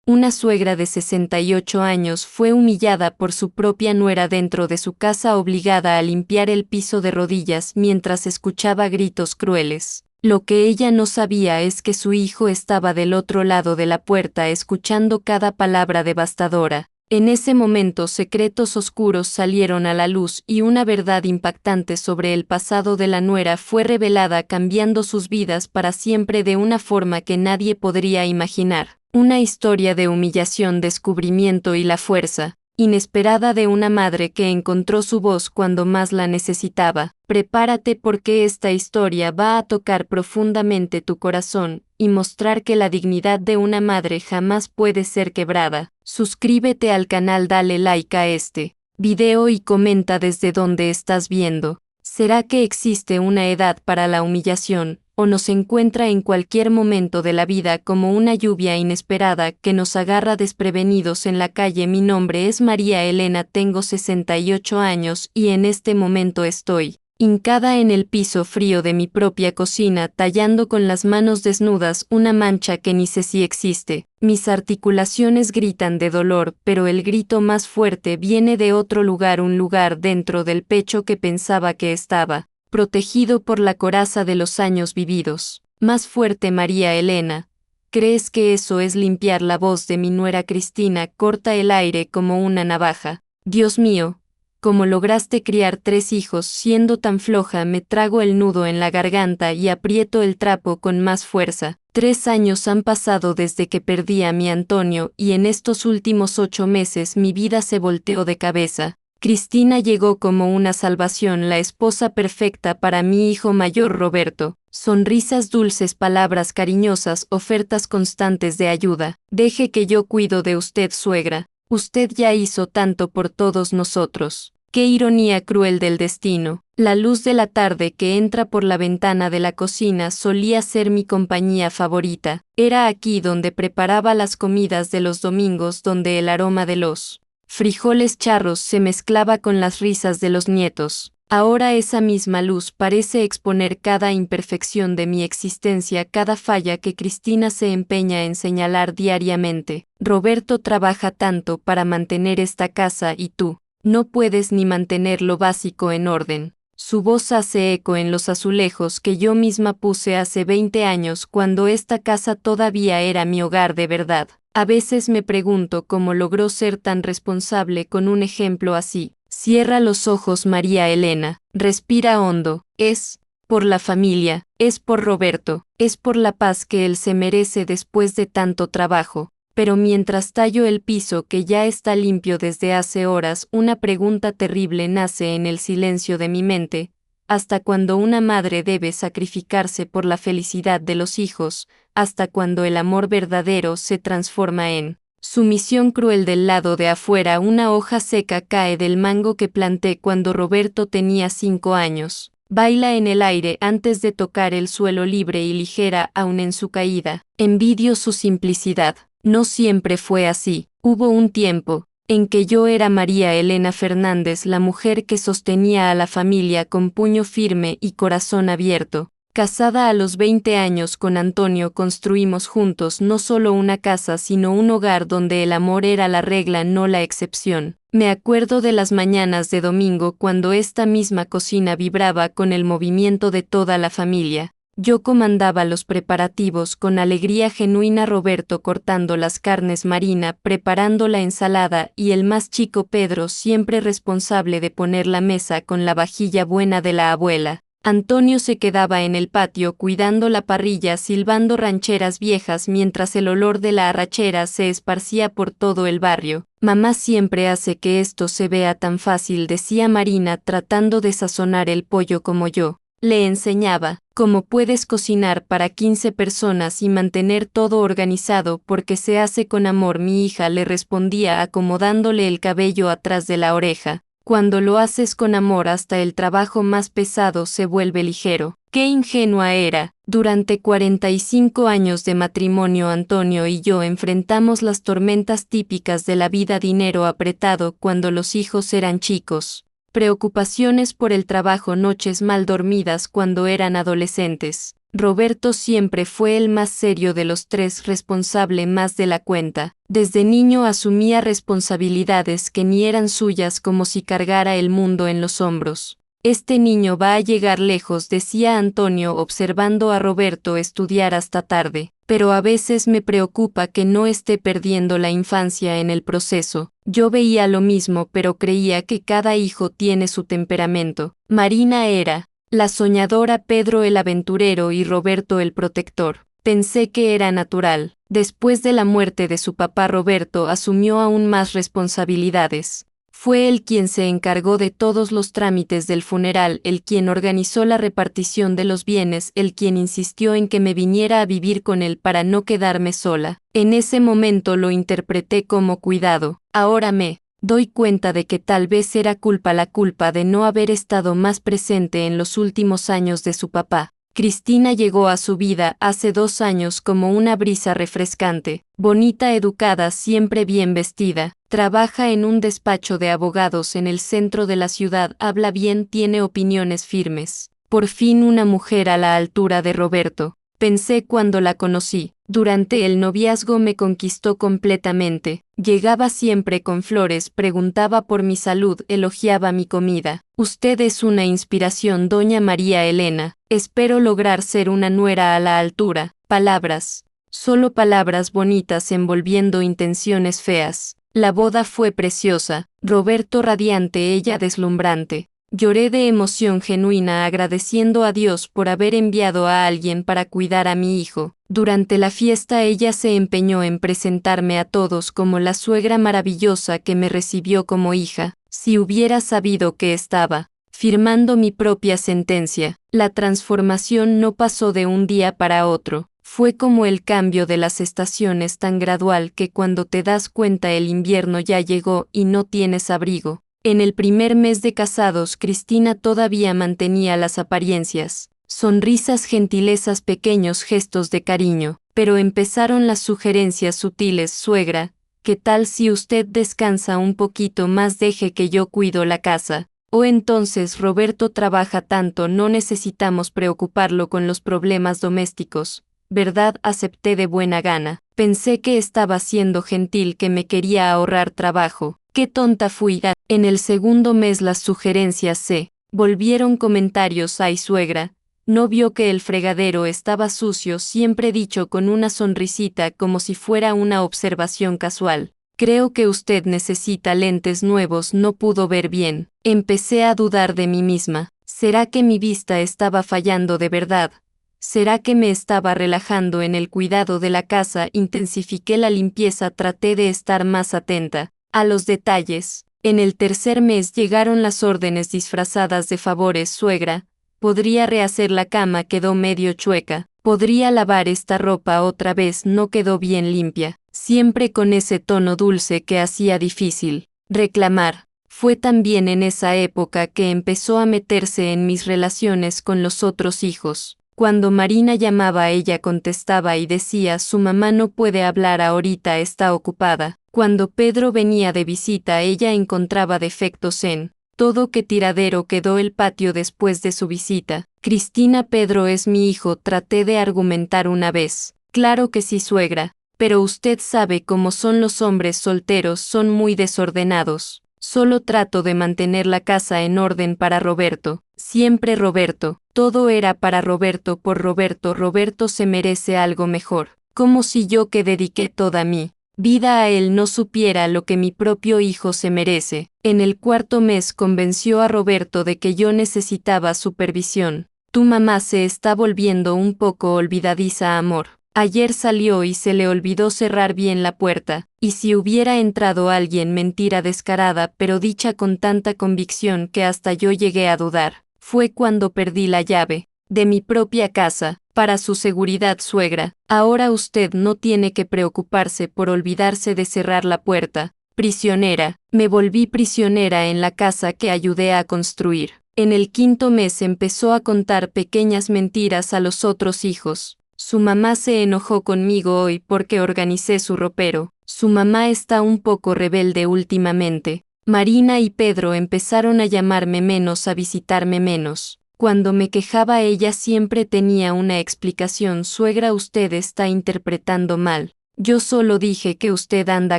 Una suegra de 68 años fue humillada por su propia nuera dentro de su casa, obligada a limpiar el piso de rodillas mientras escuchaba gritos crueles. Lo que ella no sabía es que su hijo estaba del otro lado de la puerta escuchando cada palabra devastadora. En ese momento secretos oscuros salieron a la luz y una verdad impactante sobre el pasado de la nuera fue revelada, cambiando sus vidas para siempre de una forma que nadie podría imaginar. Una historia de humillación, descubrimiento y la fuerza inesperada de una madre que encontró su voz cuando más la necesitaba. Prepárate, porque esta historia va a tocar profundamente tu corazón y mostrar que la dignidad de una madre jamás puede ser quebrada. Suscríbete al canal, dale like a este video y comenta desde dónde estás viendo. ¿Será que existe una edad para la humillación, o nos encuentra en cualquier momento de la vida como una lluvia inesperada que nos agarra desprevenidos en la calle? Mi nombre es María Elena, tengo 68 años y en este momento estoy hincada en el piso frío de mi propia cocina, tallando con las manos desnudas una mancha que ni sé si existe. Mis articulaciones gritan de dolor, pero el grito más fuerte viene de otro lugar, un lugar dentro del pecho que pensaba que estaba protegido por la coraza de los años vividos. Más fuerte, María Elena. ¿Crees que eso es limpiar? La voz de mi nuera Cristina corta el aire como una navaja. Dios mío, ¿cómo lograste criar 3 hijos siendo tan floja? Me trago el nudo en la garganta y aprieto el trapo con más fuerza. 3 años han pasado desde que perdí a mi Antonio y en estos últimos 8 meses mi vida se volteó de cabeza. Cristina llegó como una salvación, la esposa perfecta para mi hijo mayor Roberto. Sonrisas dulces, palabras cariñosas, ofertas constantes de ayuda. Deje que yo cuido de usted, suegra. Usted ya hizo tanto por todos nosotros. Qué ironía cruel del destino. La luz de la tarde que entra por la ventana de la cocina solía ser mi compañía favorita. Era aquí donde preparaba las comidas de los domingos, donde el aroma de los frijoles charros se mezclaba con las risas de los nietos. Ahora esa misma luz parece exponer cada imperfección de mi existencia, cada falla que Cristina se empeña en señalar diariamente. Roberto trabaja tanto para mantener esta casa y tú no puedes ni mantener lo básico en orden. Su voz hace eco en los azulejos que yo misma puse hace 20 años, cuando esta casa todavía era mi hogar de verdad. A veces me pregunto cómo logró ser tan responsable con un ejemplo así. Cierra los ojos, María Elena. Respira hondo. Es por la familia, es por Roberto, es por la paz que él se merece después de tanto trabajo. Pero mientras tallo el piso que ya está limpio desde hace horas, una pregunta terrible nace en el silencio de mi mente. ¿Hasta cuándo una madre debe sacrificarse por la felicidad de los hijos? ¿Hasta cuándo el amor verdadero se transforma en sumisión cruel? Del lado de afuera, una hoja seca cae del mango que planté cuando Roberto tenía 5 años. Baila en el aire antes de tocar el suelo, libre y ligera aún en su caída. Envidio su simplicidad. No siempre fue así. Hubo un tiempo en que yo era María Elena Fernández, la mujer que sostenía a la familia con puño firme y corazón abierto. Casada a los 20 años con Antonio, construimos juntos no solo una casa, sino un hogar donde el amor era la regla, no la excepción. Me acuerdo de las mañanas de domingo cuando esta misma cocina vibraba con el movimiento de toda la familia. Yo comandaba los preparativos con alegría genuina, Roberto cortando las carnes, Marina preparando la ensalada y el más chico Pedro siempre responsable de poner la mesa con la vajilla buena de la abuela. Antonio se quedaba en el patio cuidando la parrilla, silbando rancheras viejas mientras el olor de la arrachera se esparcía por todo el barrio. Mamá siempre hace que esto se vea tan fácil, decía Marina tratando de sazonar el pollo como yo le enseñaba. ¿Cómo puedes cocinar para 15 personas y mantener todo organizado? Porque se hace con amor, mi hija le respondía acomodándole el cabello atrás de la oreja. Cuando lo haces con amor, hasta el trabajo más pesado se vuelve ligero. ¡Qué ingenua era! Durante 45 años de matrimonio, Antonio y yo enfrentamos las tormentas típicas de la vida: dinero apretado cuando los hijos eran chicos, preocupaciones por el trabajo, noches mal dormidas cuando eran adolescentes, Roberto siempre fue el más serio de los tres, responsable más de la cuenta. Desde niño asumía responsabilidades que ni eran suyas, como si cargara el mundo en los hombros. Este niño va a llegar lejos, decía Antonio observando a Roberto estudiar hasta tarde, pero a veces me preocupa que no esté perdiendo la infancia en el proceso. Yo veía lo mismo, pero creía que cada hijo tiene su temperamento. Marina era la soñadora, Pedro el aventurero y Roberto el protector. Pensé que era natural. Después de la muerte de su papá, Roberto asumió aún más responsabilidades. Fue él quien se encargó de todos los trámites del funeral, el quien organizó la repartición de los bienes, el quien insistió en que me viniera a vivir con él para no quedarme sola. En ese momento lo interpreté como cuidado. Ahora me doy cuenta de que tal vez era la culpa de no haber estado más presente en los últimos años de su papá. Cristina llegó a su vida hace 2 años como una brisa refrescante, bonita, educada, siempre bien vestida, trabaja en un despacho de abogados en el centro de la ciudad, habla bien, tiene opiniones firmes. Por fin una mujer a la altura de Roberto, pensé cuando la conocí. Durante el noviazgo me conquistó completamente. Llegaba siempre con flores, preguntaba por mi salud, elogiaba mi comida. Usted es una inspiración, doña María Elena. Espero lograr ser una nuera a la altura. Palabras. Solo palabras bonitas envolviendo intenciones feas. La boda fue preciosa. Roberto radiante, ella deslumbrante. Lloré de emoción genuina agradeciendo a Dios por haber enviado a alguien para cuidar a mi hijo. Durante la fiesta ella se empeñó en presentarme a todos como la suegra maravillosa que me recibió como hija. Si hubiera sabido que estaba firmando mi propia sentencia. La transformación no pasó de un día para otro. Fue como el cambio de las estaciones, tan gradual que cuando te das cuenta el invierno ya llegó y no tienes abrigo. En el primer mes de casados, Cristina todavía mantenía las apariencias, sonrisas, gentilezas, pequeños gestos de cariño, pero empezaron las sugerencias sutiles. Suegra, ¿qué tal si usted descansa un poquito más? Deje que yo cuido la casa. O entonces Roberto trabaja tanto, no necesitamos preocuparlo con los problemas domésticos, ¿verdad? Acepté de buena gana. Pensé que estaba siendo gentil, que me quería ahorrar trabajo. ¡Qué tonta fui! En el segundo mes las sugerencias se volvieron comentarios. Ay, suegra, ¿no vio que el fregadero estaba sucio? Siempre dicho con una sonrisita, como si fuera una observación casual. Creo que usted necesita lentes nuevos, no pudo ver bien. Empecé a dudar de mí misma. ¿Será que mi vista estaba fallando de verdad? ¿Será que me estaba relajando en el cuidado de la casa? Intensifiqué la limpieza, traté de estar más atenta a los detalles. En el tercer mes llegaron las órdenes disfrazadas de favores. Suegra, ¿podría rehacer la cama? Quedó medio chueca. ¿Podría lavar esta ropa otra vez? No quedó bien limpia. Siempre con ese tono dulce que hacía difícil reclamar. Fue también en esa época que empezó a meterse en mis relaciones con los otros hijos. Cuando Marina llamaba, ella contestaba y decía: su mamá no puede hablar ahorita, está ocupada. Cuando Pedro venía de visita, ella encontraba defectos en todo. Qué tiradero quedó el patio después de su visita. Cristina, Pedro es mi hijo, traté de argumentar una vez. Claro que sí, suegra, pero usted sabe cómo son los hombres solteros, son muy desordenados. Solo trato de mantener la casa en orden para Roberto. Siempre Roberto. Todo era para Roberto, por Roberto. Roberto se merece algo mejor. Como si yo, que dediqué toda mi vida a él, no supiera lo que mi propio hijo se merece. En el cuarto mes convenció a Roberto de que yo necesitaba supervisión. Tu mamá se está volviendo un poco olvidadiza, amor. Ayer salió y se le olvidó cerrar bien la puerta, y si hubiera entrado alguien, mentira descarada, pero dicha con tanta convicción que hasta yo llegué a dudar. Fue cuando perdí la llave de mi propia casa. Para su seguridad, suegra, ahora usted no tiene que preocuparse por olvidarse de cerrar la puerta. Prisionera, me volví prisionera en la casa que ayudé a construir. En el quinto mes empezó a contar pequeñas mentiras a los otros hijos. Su mamá se enojó conmigo hoy porque organicé su ropero. Su mamá está un poco rebelde últimamente. Marina y Pedro empezaron a llamarme menos, a visitarme menos. Cuando me quejaba ella siempre tenía una explicación: suegra, usted está interpretando mal. Yo solo dije que usted anda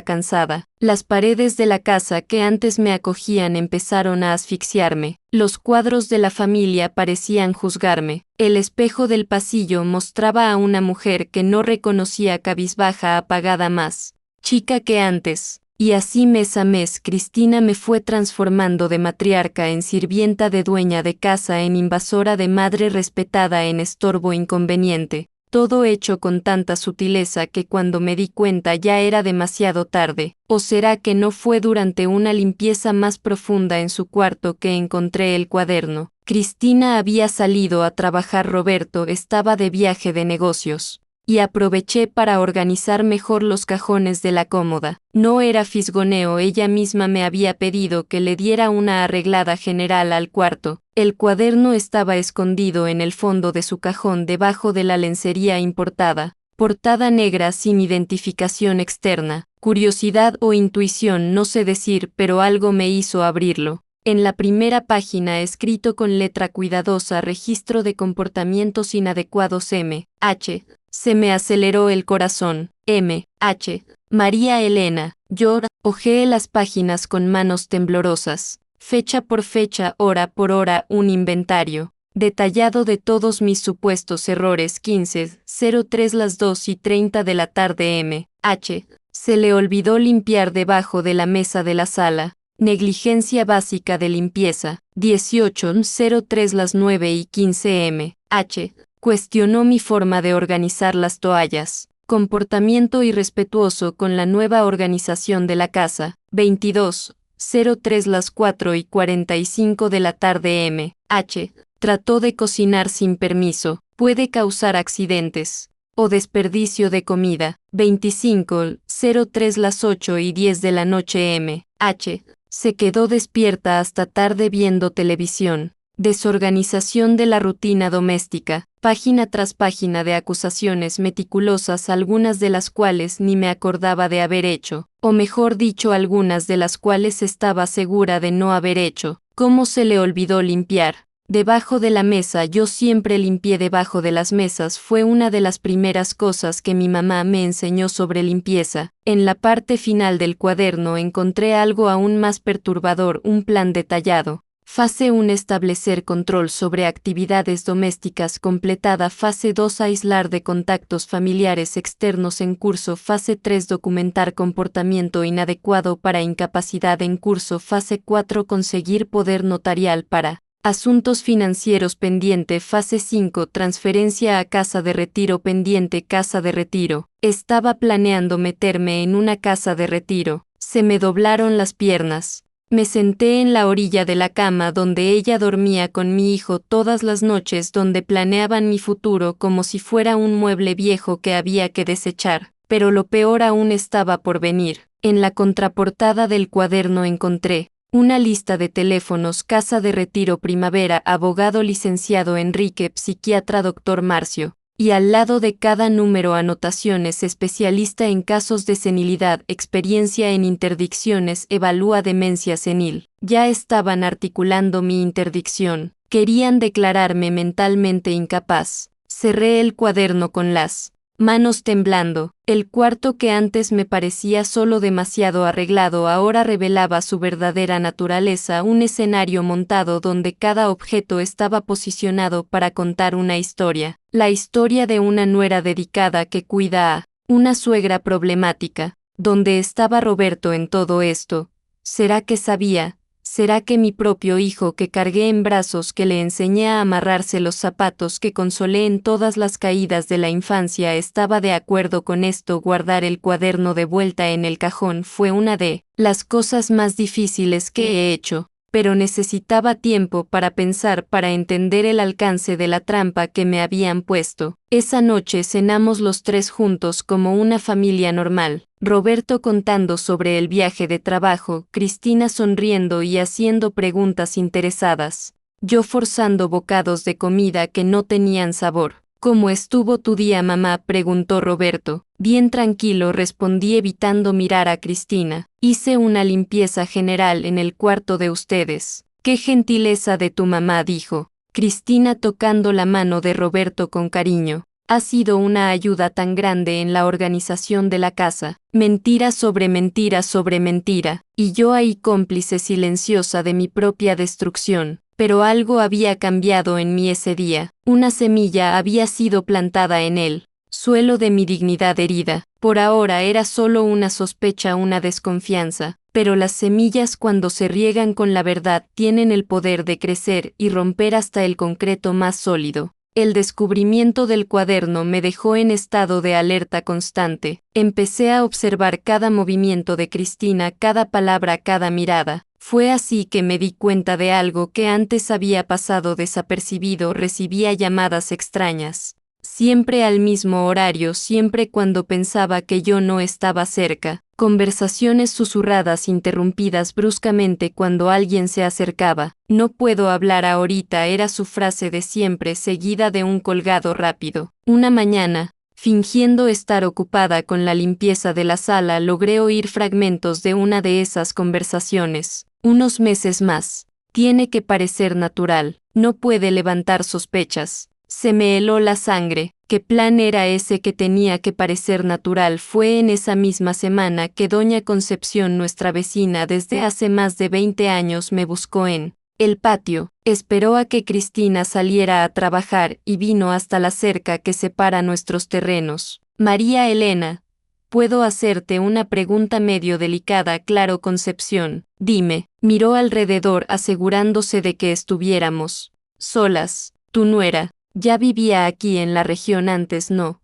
cansada. Las paredes de la casa que antes me acogían empezaron a asfixiarme. Los cuadros de la familia parecían juzgarme. El espejo del pasillo mostraba a una mujer que no reconocía, cabizbaja, apagada, más chica que antes. Y así mes a mes Cristina me fue transformando de matriarca en sirvienta, de dueña de casa en invasora, de madre respetada en estorbo inconveniente. Todo hecho con tanta sutileza que cuando me di cuenta ya era demasiado tarde. ¿O será que no fue durante una limpieza más profunda en su cuarto que encontré el cuaderno? Cristina había salido a trabajar, Roberto estaba de viaje de negocios. Y aproveché para organizar mejor los cajones de la cómoda. No era fisgoneo, ella misma me había pedido que le diera una arreglada general al cuarto. El cuaderno estaba escondido en el fondo de su cajón, debajo de la lencería importada. Portada negra sin identificación externa. Curiosidad o intuición, no sé decir, pero algo me hizo abrirlo. En la primera página, escrito con letra cuidadosa: registro de comportamientos inadecuados M.H. Se me aceleró el corazón. M.H. María Elena. Llora. Hojeé las páginas con manos temblorosas. Fecha por fecha, hora por hora, un inventario detallado de todos mis supuestos errores. 15:03 las 2:30 de la tarde. M.H. Se le olvidó limpiar debajo de la mesa de la sala. Negligencia básica de limpieza. 18:03 las 9:15. M.H. Cuestionó mi forma de organizar las toallas. Comportamiento irrespetuoso con la nueva organización de la casa. 22:03 las 4:45 de la tarde. M.H. Trató de cocinar sin permiso. Puede causar accidentes. O desperdicio de comida. 25:03 las 8:10 de la noche. M.H. Se quedó despierta hasta tarde viendo televisión. Desorganización de la rutina doméstica. Página tras página de acusaciones meticulosas, algunas de las cuales ni me acordaba de haber hecho, o mejor dicho, algunas de las cuales estaba segura de no haber hecho. ¿Cómo se le olvidó limpiar? Debajo de la mesa. Yo siempre limpié debajo de las mesas, fue una de las primeras cosas que mi mamá me enseñó sobre limpieza. En la parte final del cuaderno encontré algo aún más perturbador: un plan detallado. Fase 1: establecer control sobre actividades domésticas completada. Fase 2: aislar de contactos familiares externos en curso. Fase 3: documentar comportamiento inadecuado para incapacidad en curso. Fase 4: conseguir poder notarial para asuntos financieros pendiente. Fase 5: transferencia a casa de retiro pendiente. Casa de retiro. Estaba planeando meterme en una casa de retiro. Se me doblaron las piernas. Me senté en la orilla de la cama donde ella dormía con mi hijo todas las noches, donde planeaban mi futuro como si fuera un mueble viejo que había que desechar. Pero lo peor aún estaba por venir. En la contraportada del cuaderno encontré una lista de teléfonos: casa de retiro Primavera, abogado licenciado Enrique, psiquiatra Dr. Marcio. Y al lado de cada número anotaciones: especialista en casos de senilidad, experiencia en interdicciones, evalúa demencia senil. Ya estaban articulando mi interdicción. Querían declararme mentalmente incapaz. Cerré el cuaderno con las manos temblando. El cuarto, que antes me parecía solo demasiado arreglado, ahora revelaba su verdadera naturaleza: un escenario montado donde cada objeto estaba posicionado para contar una historia. La historia de una nuera dedicada que cuida a una suegra problemática. ¿Dónde estaba Roberto en todo esto? ¿Será que sabía? ¿Será que mi propio hijo, que cargué en brazos, que le enseñé a amarrarse los zapatos, que consolé en todas las caídas de la infancia, estaba de acuerdo con esto? Guardar el cuaderno de vuelta en el cajón fue una de las cosas más difíciles que he hecho, pero necesitaba tiempo para pensar, para entender el alcance de la trampa que me habían puesto. Esa noche cenamos los tres juntos como una familia normal. Roberto contando sobre el viaje de trabajo, Cristina sonriendo y haciendo preguntas interesadas. Yo forzando bocados de comida que no tenían sabor. ¿Cómo estuvo tu día, mamá?, preguntó Roberto. Bien, tranquilo, respondí evitando mirar a Cristina. Hice una limpieza general en el cuarto de ustedes. Qué gentileza de tu mamá, dijo. Cristina tocando la mano de Roberto con cariño. Ha sido una ayuda tan grande en la organización de la casa. Mentira sobre mentira sobre mentira, y yo ahí cómplice silenciosa de mi propia destrucción. Pero algo había cambiado en mí ese día. Una semilla había sido plantada en él. Suelo de mi dignidad herida. Por ahora era solo una sospecha, una desconfianza, pero las semillas cuando se riegan con la verdad tienen el poder de crecer y romper hasta el concreto más sólido. El descubrimiento del cuaderno me dejó en estado de alerta constante. Empecé a observar cada movimiento de Cristina, cada palabra, cada mirada. Fue así que me di cuenta de algo que antes había pasado desapercibido. Recibía llamadas extrañas. Siempre al mismo horario, siempre cuando pensaba que yo no estaba cerca. Conversaciones susurradas interrumpidas bruscamente cuando alguien se acercaba. No puedo hablar ahorita era su frase de siempre seguida de un colgado rápido. Una mañana, fingiendo estar ocupada con la limpieza de la sala, logré oír fragmentos de una de esas conversaciones. Unos meses más. Tiene que parecer natural. No puede levantar sospechas. Se me heló la sangre. ¿Qué plan era ese que tenía que parecer natural? Fue en esa misma semana que doña Concepción, nuestra vecina desde hace más de 20 años, me buscó en el patio. Esperó a que Cristina saliera a trabajar y vino hasta la cerca que separa nuestros terrenos. María Elena, ¿puedo hacerte una pregunta medio delicada? Claro, Concepción. Dime. Miró alrededor asegurándose de que estuviéramos solas. Tu nuera ya vivía aquí en la región antes, ¿no?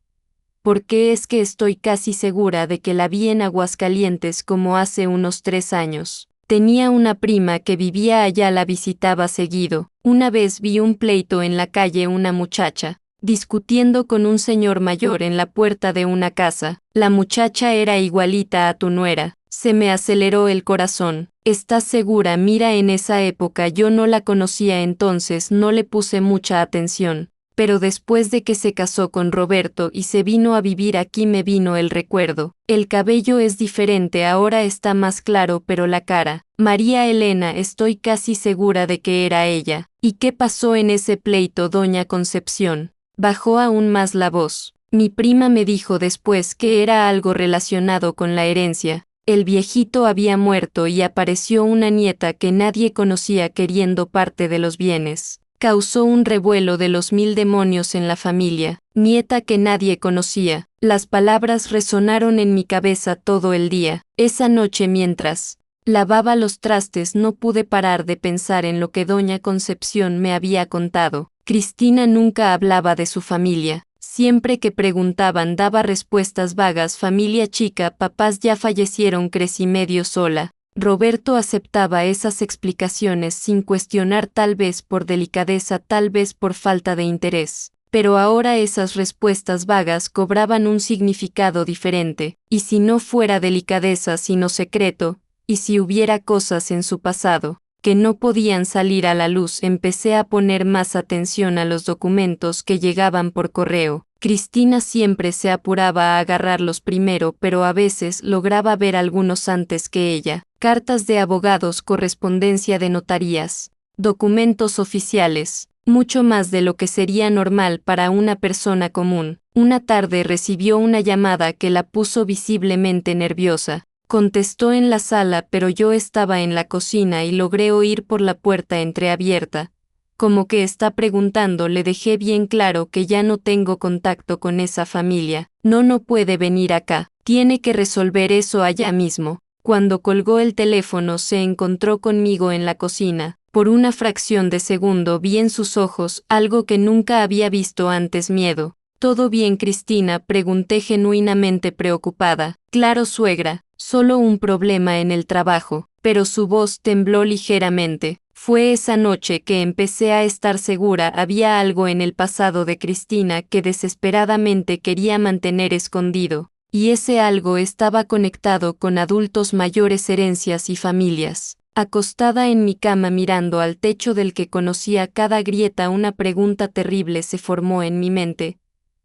Porque es que estoy casi segura de que la vi en Aguascalientes como hace unos 3 años. Tenía una prima que vivía allá, la visitaba seguido. Una vez vi un pleito en la calle, una muchacha discutiendo con un señor mayor en la puerta de una casa. La muchacha era igualita a tu nuera. Se me aceleró el corazón. ¿Estás segura? Mira, en esa época yo no la conocía, entonces no le puse mucha atención. Pero después de que se casó con Roberto y se vino a vivir aquí me vino el recuerdo. El cabello es diferente, ahora está más claro, pero la cara. María Elena, estoy casi segura de que era ella. ¿Y qué pasó en ese pleito, doña Concepción? Bajó aún más la voz. Mi prima me dijo después que era algo relacionado con la herencia. El viejito había muerto y apareció una nieta que nadie conocía queriendo parte de los bienes. Causó un revuelo de los 1000 demonios en la familia. Nieta que nadie conocía. Las palabras resonaron en mi cabeza todo el día. Esa noche, mientras lavaba los trastes, no pude parar de pensar en lo que doña Concepción me había contado. Cristina nunca hablaba de su familia. Siempre que preguntaban daba respuestas vagas. Familia chica, papás ya fallecieron, crecí medio sola. Roberto aceptaba esas explicaciones sin cuestionar, tal vez por delicadeza, tal vez por falta de interés. Pero ahora esas respuestas vagas cobraban un significado diferente. ¿Y si no fuera delicadeza sino secreto? ¿Y si hubiera cosas en su pasado que no podían salir a la luz? Empecé a poner más atención a los documentos que llegaban por correo. Cristina siempre se apuraba a agarrarlos primero, pero a veces lograba ver algunos antes que ella. Cartas de abogados, correspondencia de notarías, documentos oficiales, mucho más de lo que sería normal para una persona común. Una tarde recibió una llamada que la puso visiblemente nerviosa. Contestó en la sala, pero yo estaba en la cocina y logré oír por la puerta entreabierta. Como que está preguntando. Le dejé bien claro que ya no tengo contacto con esa familia. No puede venir acá. Tiene que resolver eso allá mismo. Cuando colgó el teléfono se encontró conmigo en la cocina. Por una fracción de segundo vi en sus ojos algo que nunca había visto antes: miedo. ¿Todo bien, Cristina?, pregunté genuinamente preocupada. Claro, suegra, solo un problema en el trabajo. Pero su voz tembló ligeramente. Fue esa noche que empecé a estar segura. Había algo en el pasado de Cristina que desesperadamente quería mantener escondido. Y ese algo estaba conectado con adultos mayores, herencias y familias. Acostada en mi cama mirando al techo del que conocía cada grieta, una pregunta terrible se formó en mi mente.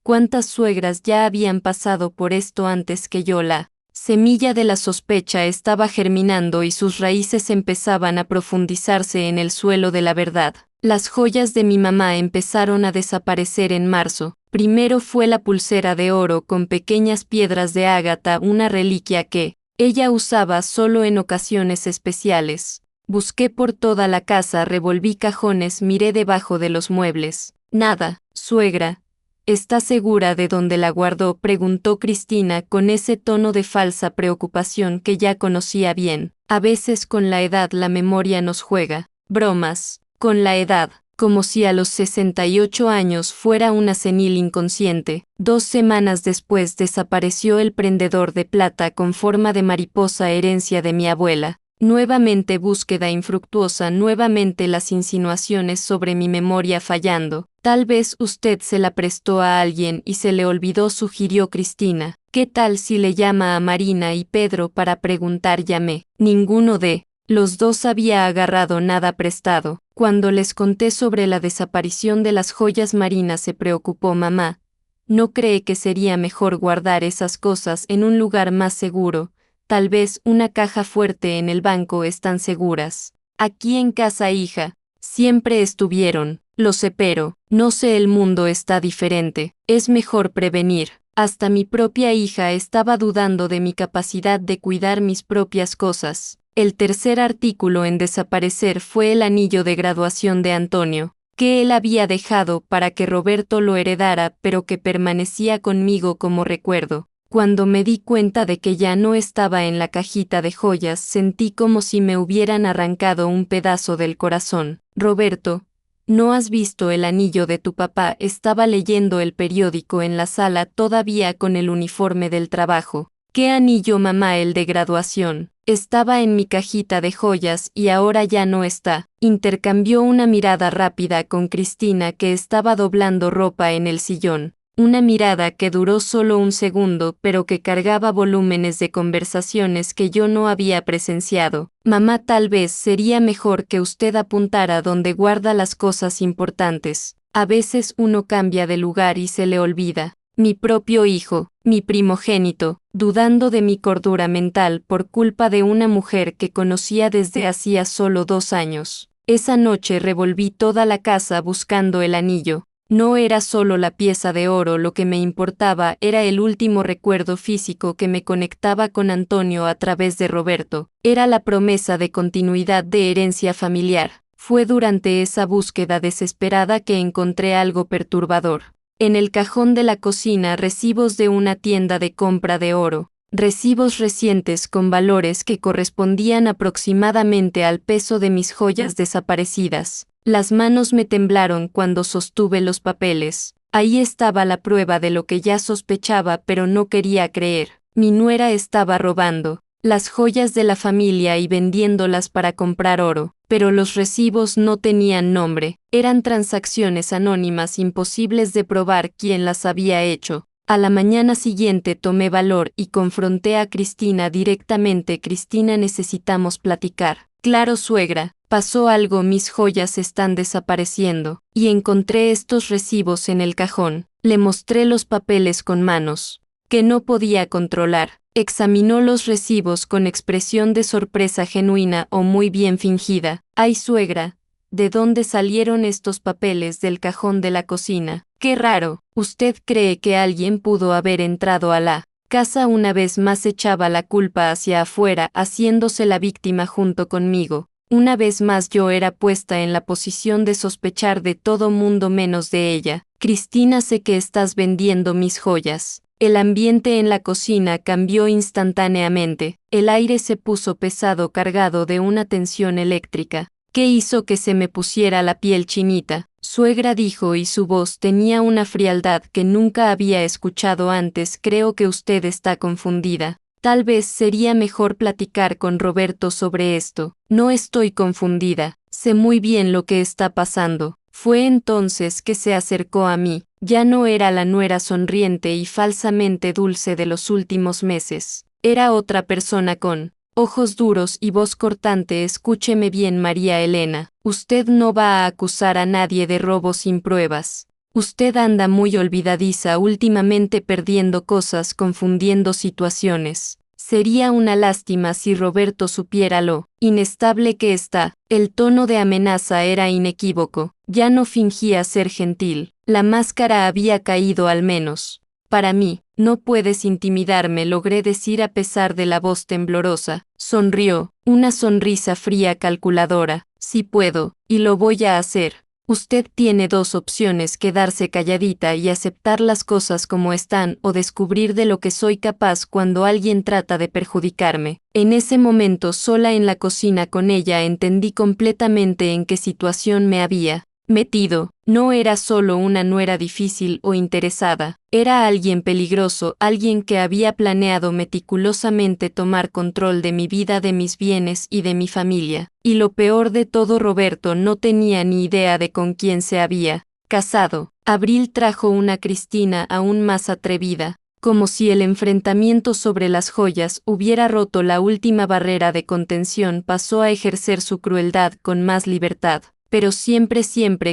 ¿Cuántas suegras ya habían pasado por esto antes que yo? La semilla de la sospecha estaba germinando y sus raíces empezaban a profundizarse en el suelo de la verdad. Las joyas de mi mamá empezaron a desaparecer en marzo. Primero fue la pulsera de oro con pequeñas piedras de ágata, una reliquia que ella usaba solo en ocasiones especiales. Busqué por toda la casa, revolví cajones, miré debajo de los muebles. Nada, suegra. ¿Está segura de dónde la guardó?, preguntó Cristina con ese tono de falsa preocupación que ya conocía bien. A veces con la edad la memoria nos juega bromas. Con la edad, como si a los 68 años fuera una senil inconsciente. 2 semanas después desapareció el prendedor de plata con forma de mariposa, herencia de mi abuela. Nuevamente búsqueda infructuosa, nuevamente las insinuaciones sobre mi memoria fallando. Tal vez usted se la prestó a alguien y se le olvidó, sugirió Cristina. ¿Qué tal si le llama a Marina y Pedro para preguntar? Llamé. Ninguno de los dos había agarrado nada prestado. Cuando les conté sobre la desaparición de las joyas, Marina se preocupó. Mamá, ¿no cree que sería mejor guardar esas cosas en un lugar más seguro? Tal vez una caja fuerte en el banco. ¿Están seguras? Aquí en casa, hija. Siempre estuvieron. Lo sé, pero no sé, el mundo está diferente. Es mejor prevenir. Hasta mi propia hija estaba dudando de mi capacidad de cuidar mis propias cosas. El tercer artículo en desaparecer fue el anillo de graduación de Antonio, que él había dejado para que Roberto lo heredara, pero que permanecía conmigo como recuerdo. Cuando me di cuenta de que ya no estaba en la cajita de joyas, sentí como si me hubieran arrancado un pedazo del corazón. Roberto, ¿no has visto el anillo de tu papá? Estaba leyendo el periódico en la sala, todavía con el uniforme del trabajo. ¿Qué anillo, mamá? El de graduación. Estaba en mi cajita de joyas y ahora ya no está. Intercambió una mirada rápida con Cristina, que estaba doblando ropa en el sillón. Una mirada que duró solo un segundo, pero que cargaba volúmenes de conversaciones que yo no había presenciado. Mamá, tal vez sería mejor que usted apuntara dónde guarda las cosas importantes. A veces uno cambia de lugar y se le olvida. Mi propio hijo, mi primogénito, dudando de mi cordura mental por culpa de una mujer que conocía desde hacía solo 2 años. Esa noche revolví toda la casa buscando el anillo. No era solo la pieza de oro lo que me importaba, era el último recuerdo físico que me conectaba con Antonio a través de Roberto. Era la promesa de continuidad, de herencia familiar. Fue durante esa búsqueda desesperada que encontré algo perturbador. En el cajón de la cocina, recibos de una tienda de compra de oro. Recibos recientes con valores que correspondían aproximadamente al peso de mis joyas desaparecidas. Las manos me temblaron cuando sostuve los papeles. Ahí estaba la prueba de lo que ya sospechaba, pero no quería creer. Mi nuera estaba robando las joyas de la familia y vendiéndolas para comprar oro. Pero los recibos no tenían nombre. Eran transacciones anónimas, imposibles de probar quién las había hecho. A la mañana siguiente tomé valor y confronté a Cristina directamente. Cristina, necesitamos platicar. Claro, suegra. Pasó algo, mis joyas están desapareciendo, y encontré estos recibos en el cajón. Le mostré los papeles con manos que no podía controlar. Examinó los recibos con expresión de sorpresa genuina o muy bien fingida. Ay, suegra, ¿de dónde salieron estos papeles? Del cajón de la cocina. Qué raro. ¿Usted cree que alguien pudo haber entrado a la casa? Una vez más echaba la culpa hacia afuera, haciéndose la víctima junto conmigo. Una vez más yo era puesta en la posición de sospechar de todo mundo menos de ella. Cristina, sé que estás vendiendo mis joyas. El ambiente en la cocina cambió instantáneamente. El aire se puso pesado, cargado de una tensión eléctrica, que hizo que se me pusiera la piel chinita. Suegra, dijo, y su voz tenía una frialdad que nunca había escuchado antes. Creo que usted está confundida. Tal vez sería mejor platicar con Roberto sobre esto. No estoy confundida. Sé muy bien lo que está pasando. Fue entonces que se acercó a mí. Ya no era la nuera sonriente y falsamente dulce de los últimos meses. Era otra persona con ojos duros y voz cortante. Escúcheme bien, María Elena. Usted no va a acusar a nadie de robo sin pruebas. Usted anda muy olvidadiza últimamente, perdiendo cosas, confundiendo situaciones. Sería una lástima si Roberto supiera lo inestable que está. El tono de amenaza era inequívoco. Ya no fingía ser gentil. La máscara había caído al menos. Para mí, no puedes intimidarme, logré decir a pesar de la voz temblorosa. Sonrió, una sonrisa fría calculadora. Sí puedo, y lo voy a hacer. Usted tiene dos opciones: quedarse calladita y aceptar las cosas como están, o descubrir de lo que soy capaz cuando alguien trata de perjudicarme. En ese momento, sola en la cocina con ella, entendí completamente en qué situación me había metido. No era solo una nuera difícil o interesada, era alguien peligroso, alguien que había planeado meticulosamente tomar control de mi vida, de mis bienes y de mi familia. Y lo peor de todo, Roberto no tenía ni idea de con quién se había casado. Abril trajo una Cristina aún más atrevida, como si el enfrentamiento sobre las joyas hubiera roto la última barrera de contención. Pasó a ejercer su crueldad con más libertad. Pero siempre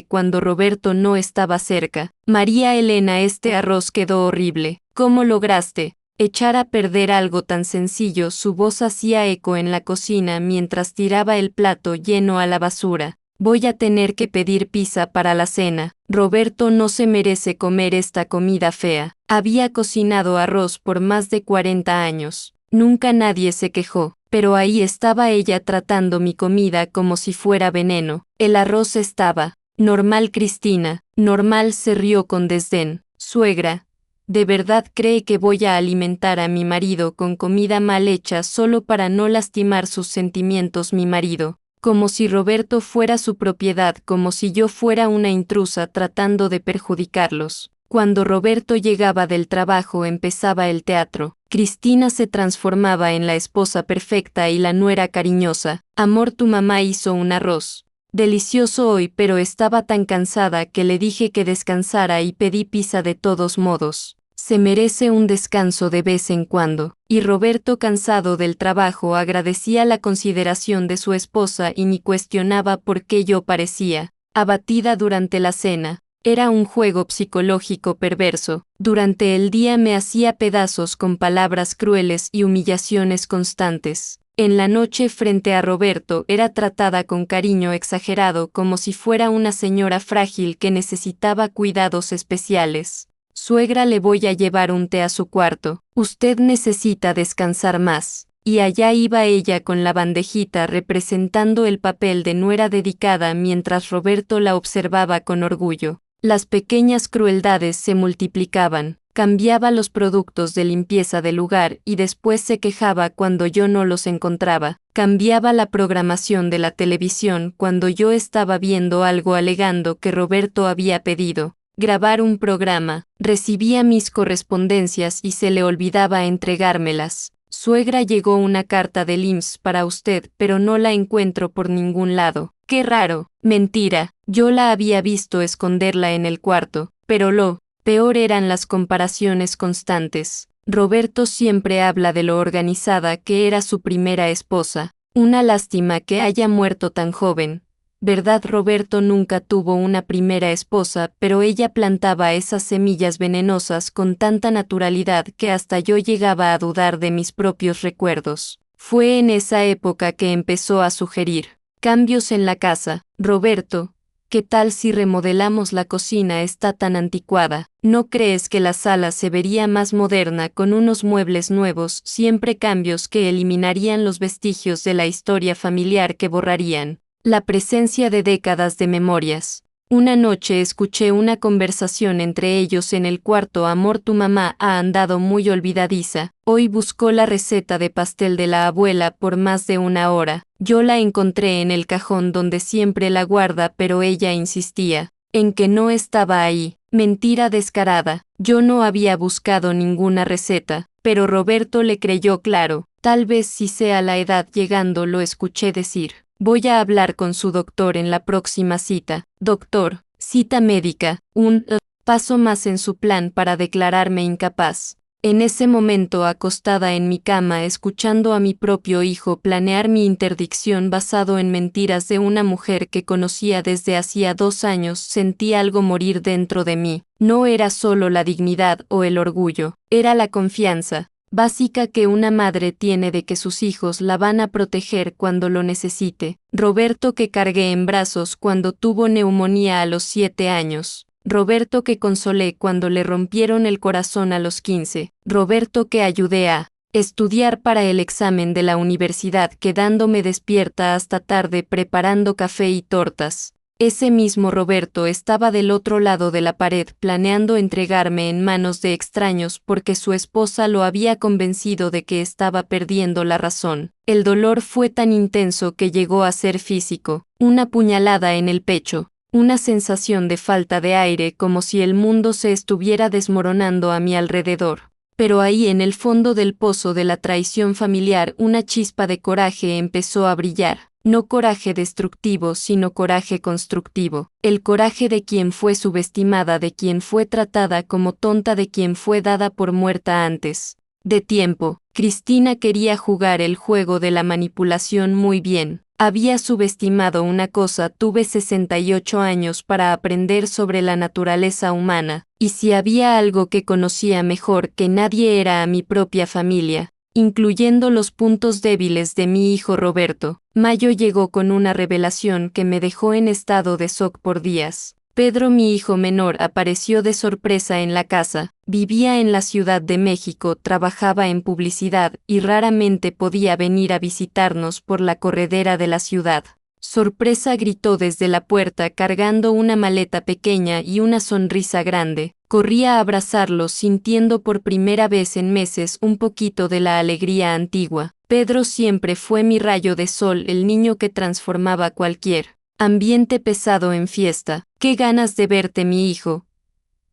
cuando Roberto no estaba cerca. María Elena, este arroz quedó horrible. ¿Cómo lograste echar a perder algo tan sencillo? Su voz hacía eco en la cocina mientras tiraba el plato lleno a la basura. Voy a tener que pedir pizza para la cena. Roberto no se merece comer esta comida fea. Había cocinado arroz por más de 40 años. Nunca nadie se quejó. Pero ahí estaba ella tratando mi comida como si fuera veneno. El arroz estaba normal. Cristina, normal, se rió con desdén. Suegra, ¿de verdad cree que voy a alimentar a mi marido con comida mal hecha solo para no lastimar sus sentimientos? Mi marido, como si Roberto fuera su propiedad, como si yo fuera una intrusa tratando de perjudicarlos. Cuando Roberto llegaba del trabajo empezaba el teatro. Cristina se transformaba en la esposa perfecta y la nuera cariñosa. Amor, tu mamá hizo un arroz delicioso hoy, pero estaba tan cansada que le dije que descansara y pedí pizza de todos modos. Se merece un descanso de vez en cuando. Y Roberto, cansado del trabajo, agradecía la consideración de su esposa y ni cuestionaba por qué yo parecía abatida durante la cena. Era un juego psicológico perverso. Durante el día me hacía pedazos con palabras crueles y humillaciones constantes. En la noche, frente a Roberto, era tratada con cariño exagerado, como si fuera una señora frágil que necesitaba cuidados especiales. Suegra, le voy a llevar un té a su cuarto. Usted necesita descansar más. Y allá iba ella con la bandejita, representando el papel de nuera dedicada, mientras Roberto la observaba con orgullo. Las pequeñas crueldades se multiplicaban. Cambiaba los productos de limpieza del lugar y después se quejaba cuando yo no los encontraba. Cambiaba la programación de la televisión cuando yo estaba viendo algo, alegando que Roberto había pedido grabar un programa. Recibía mis correspondencias y se le olvidaba entregármelas. Suegra, llegó una carta del IMSS para usted, pero no la encuentro por ningún lado. ¡Qué raro! Mentira, yo la había visto esconderla en el cuarto, pero lo peor eran las comparaciones constantes. Roberto siempre habla de lo organizada que era su primera esposa. Una lástima que haya muerto tan joven. ¿Verdad? Roberto nunca tuvo una primera esposa, pero ella plantaba esas semillas venenosas con tanta naturalidad que hasta yo llegaba a dudar de mis propios recuerdos. Fue en esa época que empezó a sugerir cambios en la casa. Roberto, ¿qué tal si remodelamos la cocina? Está tan anticuada. ¿No crees que la sala se vería más moderna con unos muebles nuevos? Siempre cambios que eliminarían los vestigios de la historia familiar, que borrarían la presencia de décadas de memorias. Una noche escuché una conversación entre ellos en el cuarto. Amor, tu mamá ha andado muy olvidadiza. Hoy buscó la receta de pastel de la abuela por más de una hora. Yo la encontré en el cajón donde siempre la guarda, pero ella insistía en que no estaba ahí. Mentira descarada. Yo no había buscado ninguna receta, pero Roberto le creyó. Claro, tal vez sí sea la edad llegando, lo escuché decir. Voy a hablar con su doctor en la próxima cita. Doctor, cita médica, un paso más en su plan para declararme incapaz. En ese momento, acostada en mi cama, escuchando a mi propio hijo planear mi interdicción basado en mentiras de una mujer que conocía desde hacía 2 años, sentí algo morir dentro de mí. No era solo la dignidad o el orgullo, era la confianza. básica que una madre tiene de que sus hijos la van a proteger cuando lo necesite. Roberto que cargué en brazos cuando tuvo neumonía a los 7 años. Roberto que consolé cuando le rompieron el corazón a los 15. Roberto que ayudé a estudiar para el examen de la universidad quedándome despierta hasta tarde preparando café y tortas. Ese mismo Roberto estaba del otro lado de la pared planeando entregarme en manos de extraños porque su esposa lo había convencido de que estaba perdiendo la razón. El dolor fue tan intenso que llegó a ser físico, una puñalada en el pecho, una sensación de falta de aire como si el mundo se estuviera desmoronando a mi alrededor. Pero ahí en el fondo del pozo de la traición familiar una chispa de coraje empezó a brillar. No coraje destructivo, sino coraje constructivo. El coraje de quien fue subestimada, de quien fue tratada como tonta, de quien fue dada por muerta antes de tiempo. Cristina quería jugar el juego de la manipulación muy bien. Había subestimado una cosa. Tuve 68 años para aprender sobre la naturaleza humana, y si había algo que conocía mejor que nadie era a mi propia familia, incluyendo los puntos débiles de mi hijo Roberto. Mayo llegó con una revelación que me dejó en estado de shock por días. Pedro, mi hijo menor, apareció de sorpresa en la casa. Vivía en la Ciudad de México, trabajaba en publicidad y raramente podía venir a visitarnos por la corredera de la ciudad. Sorpresa, gritó desde la puerta cargando una maleta pequeña y una sonrisa grande. Corrí a abrazarlo sintiendo por primera vez en meses un poquito de la alegría antigua. Pedro siempre fue mi rayo de sol, el niño que transformaba cualquier ambiente pesado en fiesta. ¡Qué ganas de verte, mi hijo!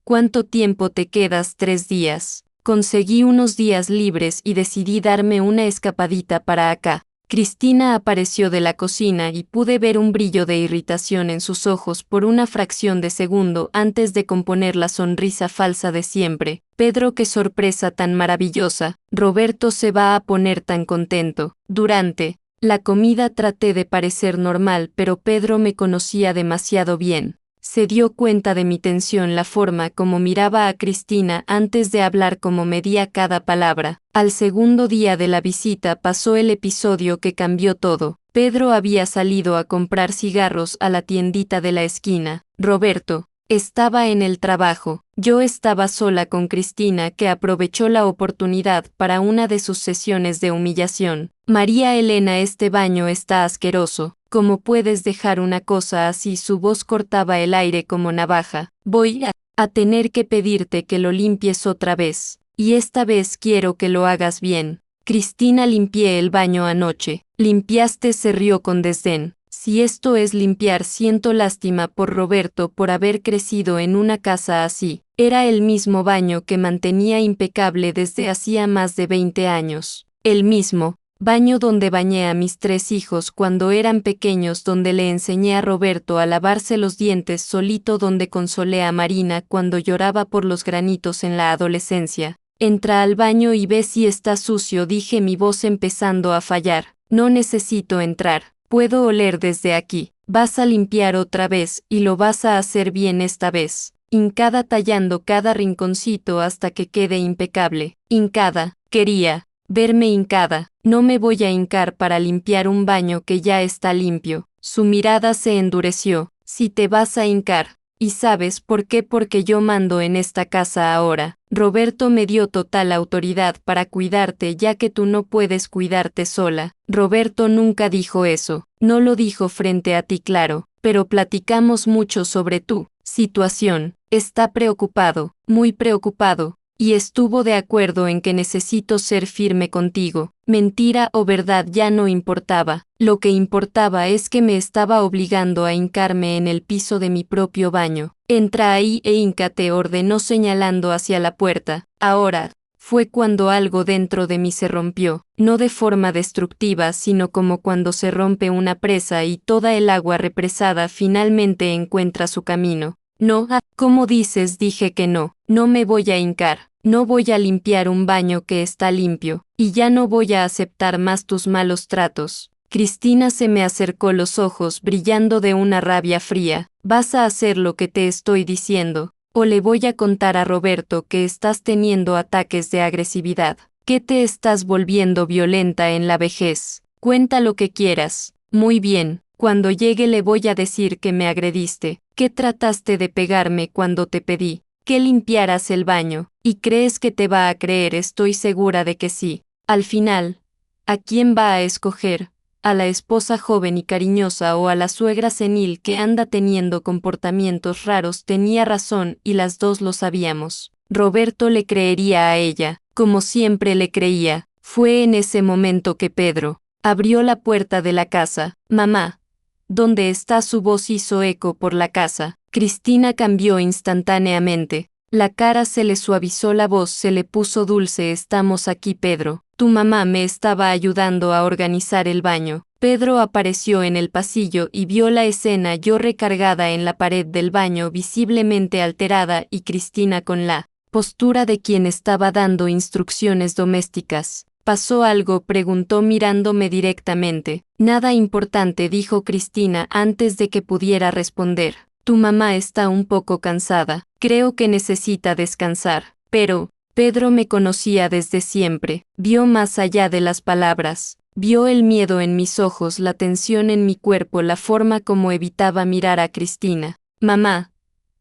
¿Cuánto tiempo te quedas? 3 días. Conseguí unos días libres y decidí darme una escapadita para acá. Cristina apareció de la cocina y pude ver un brillo de irritación en sus ojos por una fracción de segundo antes de componer la sonrisa falsa de siempre. Pedro, qué sorpresa tan maravillosa. Roberto se va a poner tan contento. Durante la comida traté de parecer normal, pero Pedro me conocía demasiado bien. Se dio cuenta de mi tensión, la forma como miraba a Cristina antes de hablar, cómo medía cada palabra. Al segundo día de la visita pasó el episodio que cambió todo. Pedro había salido a comprar cigarros a la tiendita de la esquina. Roberto estaba en el trabajo. Yo estaba sola con Cristina, que aprovechó la oportunidad para una de sus sesiones de humillación. María Elena, este baño está asqueroso. ¿Cómo puedes dejar una cosa así? Su voz cortaba el aire como navaja. Voy a tener que pedirte que lo limpies otra vez. Y esta vez quiero que lo hagas bien. Cristina, limpié el baño anoche. ¿Limpiaste? Se rió con desdén. Si esto es limpiar, siento lástima por Roberto por haber crecido en una casa así. Era el mismo baño que mantenía impecable desde hacía más de 20 años. El mismo baño donde bañé a mis 3 hijos cuando eran pequeños, donde le enseñé a Roberto a lavarse los dientes solito, donde consolé a Marina cuando lloraba por los granitos en la adolescencia. Entra al baño y ve si está sucio, dije, mi voz empezando a fallar. No necesito entrar. Puedo oler desde aquí. Vas a limpiar otra vez, y lo vas a hacer bien esta vez. Hincada, tallando cada rinconcito hasta que quede impecable. Hincada. Quería verme hincada. No me voy a hincar para limpiar un baño que ya está limpio. Su mirada se endureció. Si te vas a hincar. ¿Y sabes por qué? Porque yo mando en esta casa ahora. Roberto me dio total autoridad para cuidarte, ya que tú no puedes cuidarte sola. Roberto nunca dijo eso. No lo dijo frente a ti, claro, pero platicamos mucho sobre tu situación. Está preocupado, muy preocupado, y estuvo de acuerdo en que necesito ser firme contigo. Mentira o verdad ya no importaba. Lo que importaba es que me estaba obligando a hincarme en el piso de mi propio baño. Entra ahí e híncate, ordenó señalando hacia la puerta. Ahora fue cuando algo dentro de mí se rompió, no de forma destructiva, sino como cuando se rompe una presa y toda el agua represada finalmente encuentra su camino. No, ¿cómo dices? Dije que no. No me voy a hincar. No voy a limpiar un baño que está limpio, y ya no voy a aceptar más tus malos tratos. Cristina se me acercó, los ojos brillando de una rabia fría. ¿Vas a hacer lo que te estoy diciendo? ¿O le voy a contar a Roberto que estás teniendo ataques de agresividad? ¿Qué te estás volviendo violenta en la vejez? Cuenta lo que quieras. Muy bien, cuando llegue le voy a decir que me agrediste, que trataste de pegarme cuando te pedí que limpiaras el baño, y crees que te va a creer, estoy segura de que sí. Al final, ¿a quién va a escoger? ¿A la esposa joven y cariñosa o a la suegra senil que anda teniendo comportamientos raros? Tenía razón y las dos lo sabíamos. Roberto le creería a ella, como siempre le creía. Fue en ese momento que Pedro abrió la puerta de la casa. Mamá, ¿dónde está? Su voz hizo eco por la casa. Cristina cambió instantáneamente. La cara se le suavizó, la voz se le puso dulce. Estamos aquí, Pedro. Tu mamá me estaba ayudando a organizar el baño. Pedro apareció en el pasillo y vio la escena, yo recargada en la pared del baño, visiblemente alterada, y Cristina con la postura de quien estaba dando instrucciones domésticas. ¿Pasó algo?, preguntó mirándome directamente. Nada importante, dijo Cristina antes de que pudiera responder. Tu mamá está un poco cansada. Creo que necesita descansar. Pero, Pedro me conocía desde siempre. Vio más allá de las palabras. Vio el miedo en mis ojos, la tensión en mi cuerpo, la forma como evitaba mirar a Cristina. Mamá,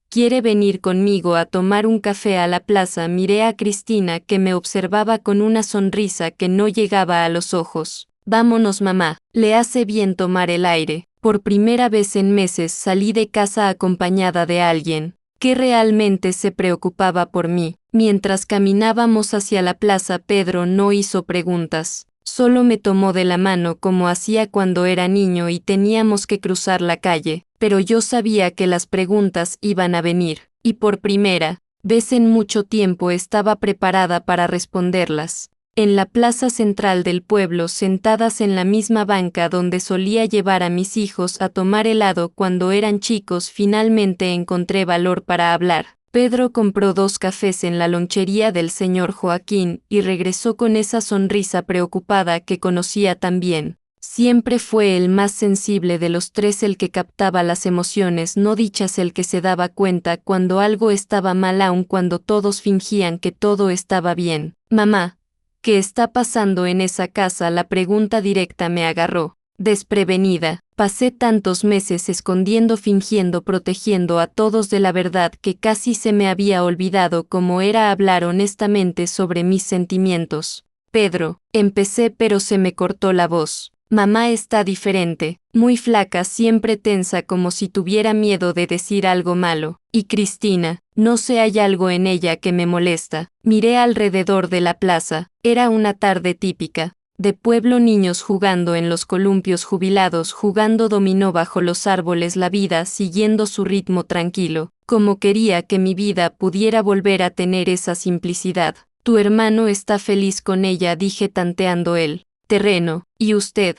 ¿quiere venir conmigo a tomar un café a la plaza? Miré a Cristina, que me observaba con una sonrisa que no llegaba a los ojos. Vámonos, mamá. Le hace bien tomar el aire. Por primera vez en meses salí de casa acompañada de alguien que realmente se preocupaba por mí. Mientras caminábamos hacia la plaza, Pedro no hizo preguntas. Solo me tomó de la mano como hacía cuando era niño y teníamos que cruzar la calle, pero yo sabía que las preguntas iban a venir, y por primera vez en mucho tiempo estaba preparada para responderlas. En la plaza central del pueblo, sentadas en la misma banca donde solía llevar a mis hijos a tomar helado cuando eran chicos, finalmente encontré valor para hablar. Pedro compró 2 cafés en la lonchería del señor Joaquín y regresó con esa sonrisa preocupada que conocía tan bien. Siempre fue el más sensible de los 3, el que captaba las emociones no dichas, el que se daba cuenta cuando algo estaba mal aun cuando todos fingían que todo estaba bien. Mamá, ¿qué está pasando en esa casa? La pregunta directa me agarró desprevenida. Pasé tantos meses escondiendo, fingiendo, protegiendo a todos de la verdad que casi se me había olvidado cómo era hablar honestamente sobre mis sentimientos. Pedro, empecé, pero se me cortó la voz. Mamá está diferente, muy flaca, siempre tensa, como si tuviera miedo de decir algo malo. Y Cristina, no sé, hay algo en ella que me molesta. Miré alrededor de la plaza. Era una tarde típica de pueblo, niños jugando en los columpios, jubilados jugando dominó bajo los árboles, la vida siguiendo su ritmo tranquilo, como quería que mi vida pudiera volver a tener esa simplicidad. Tu hermano está feliz con ella, dije tanteando el terreno. ¿Y usted?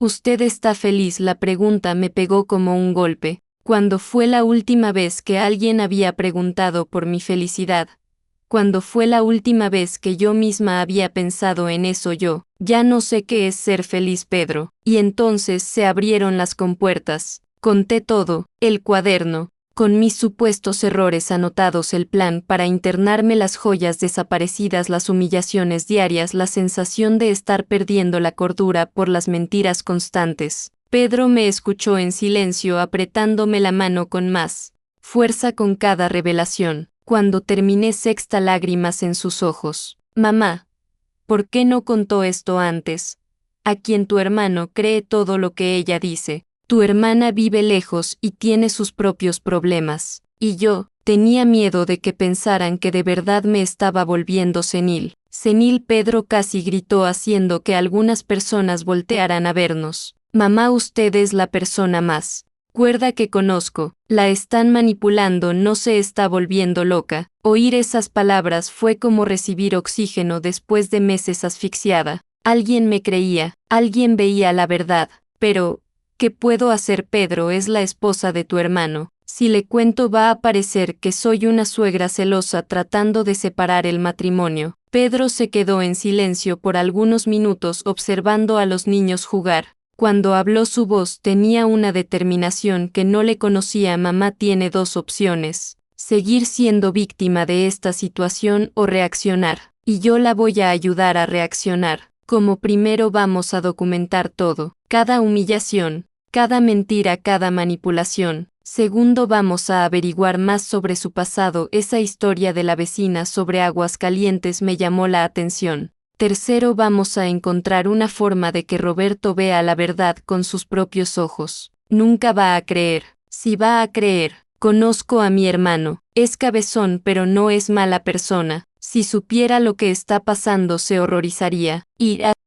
¿Usted está feliz? La pregunta me pegó como un golpe. ¿Cuándo fue la última vez que alguien había preguntado por mi felicidad? ¿Cuándo fue la última vez que yo misma había pensado en eso? Yo ya no sé qué es ser feliz, Pedro. Y entonces se abrieron las compuertas. Conté todo, el cuaderno, con mis supuestos errores anotados, el plan para internarme, las joyas desaparecidas, las humillaciones diarias, la sensación de estar perdiendo la cordura por las mentiras constantes. Pedro me escuchó en silencio, apretándome la mano con más fuerza con cada revelación. Cuando terminé, sexta, lágrimas en sus ojos. Mamá, ¿por qué no contó esto antes? A quien tu hermano cree todo lo que ella dice. Tu hermana vive lejos y tiene sus propios problemas. Y yo tenía miedo de que pensaran que de verdad me estaba volviendo senil. Senil, Pedro casi gritó, haciendo que algunas personas voltearan a vernos. Mamá, usted es la persona más cuerda que conozco. La están manipulando, no se está volviendo loca. Oír esas palabras fue como recibir oxígeno después de meses asfixiada. Alguien me creía, alguien veía la verdad. Pero, ¿qué puedo hacer? Pedro es la esposa de tu hermano. Si le cuento va a parecer que soy una suegra celosa tratando de separar el matrimonio. Pedro se quedó en silencio por algunos minutos observando a los niños jugar. Cuando habló, su voz tenía una determinación que no le conocía. Mamá tiene 2 opciones: seguir siendo víctima de esta situación o reaccionar. y yo la voy a ayudar a reaccionar. Como primero vamos a documentar todo, cada humillación, cada mentira, cada manipulación. Segundo, vamos a averiguar más sobre su pasado. Esa historia de la vecina sobre Aguascalientes me llamó la atención. Tercero, vamos a encontrar una forma de que Roberto vea la verdad con sus propios ojos. Nunca va a creer. Si va a creer, conozco a mi hermano. Es cabezón, pero no es mala persona. Si supiera lo que está pasando se horrorizaría.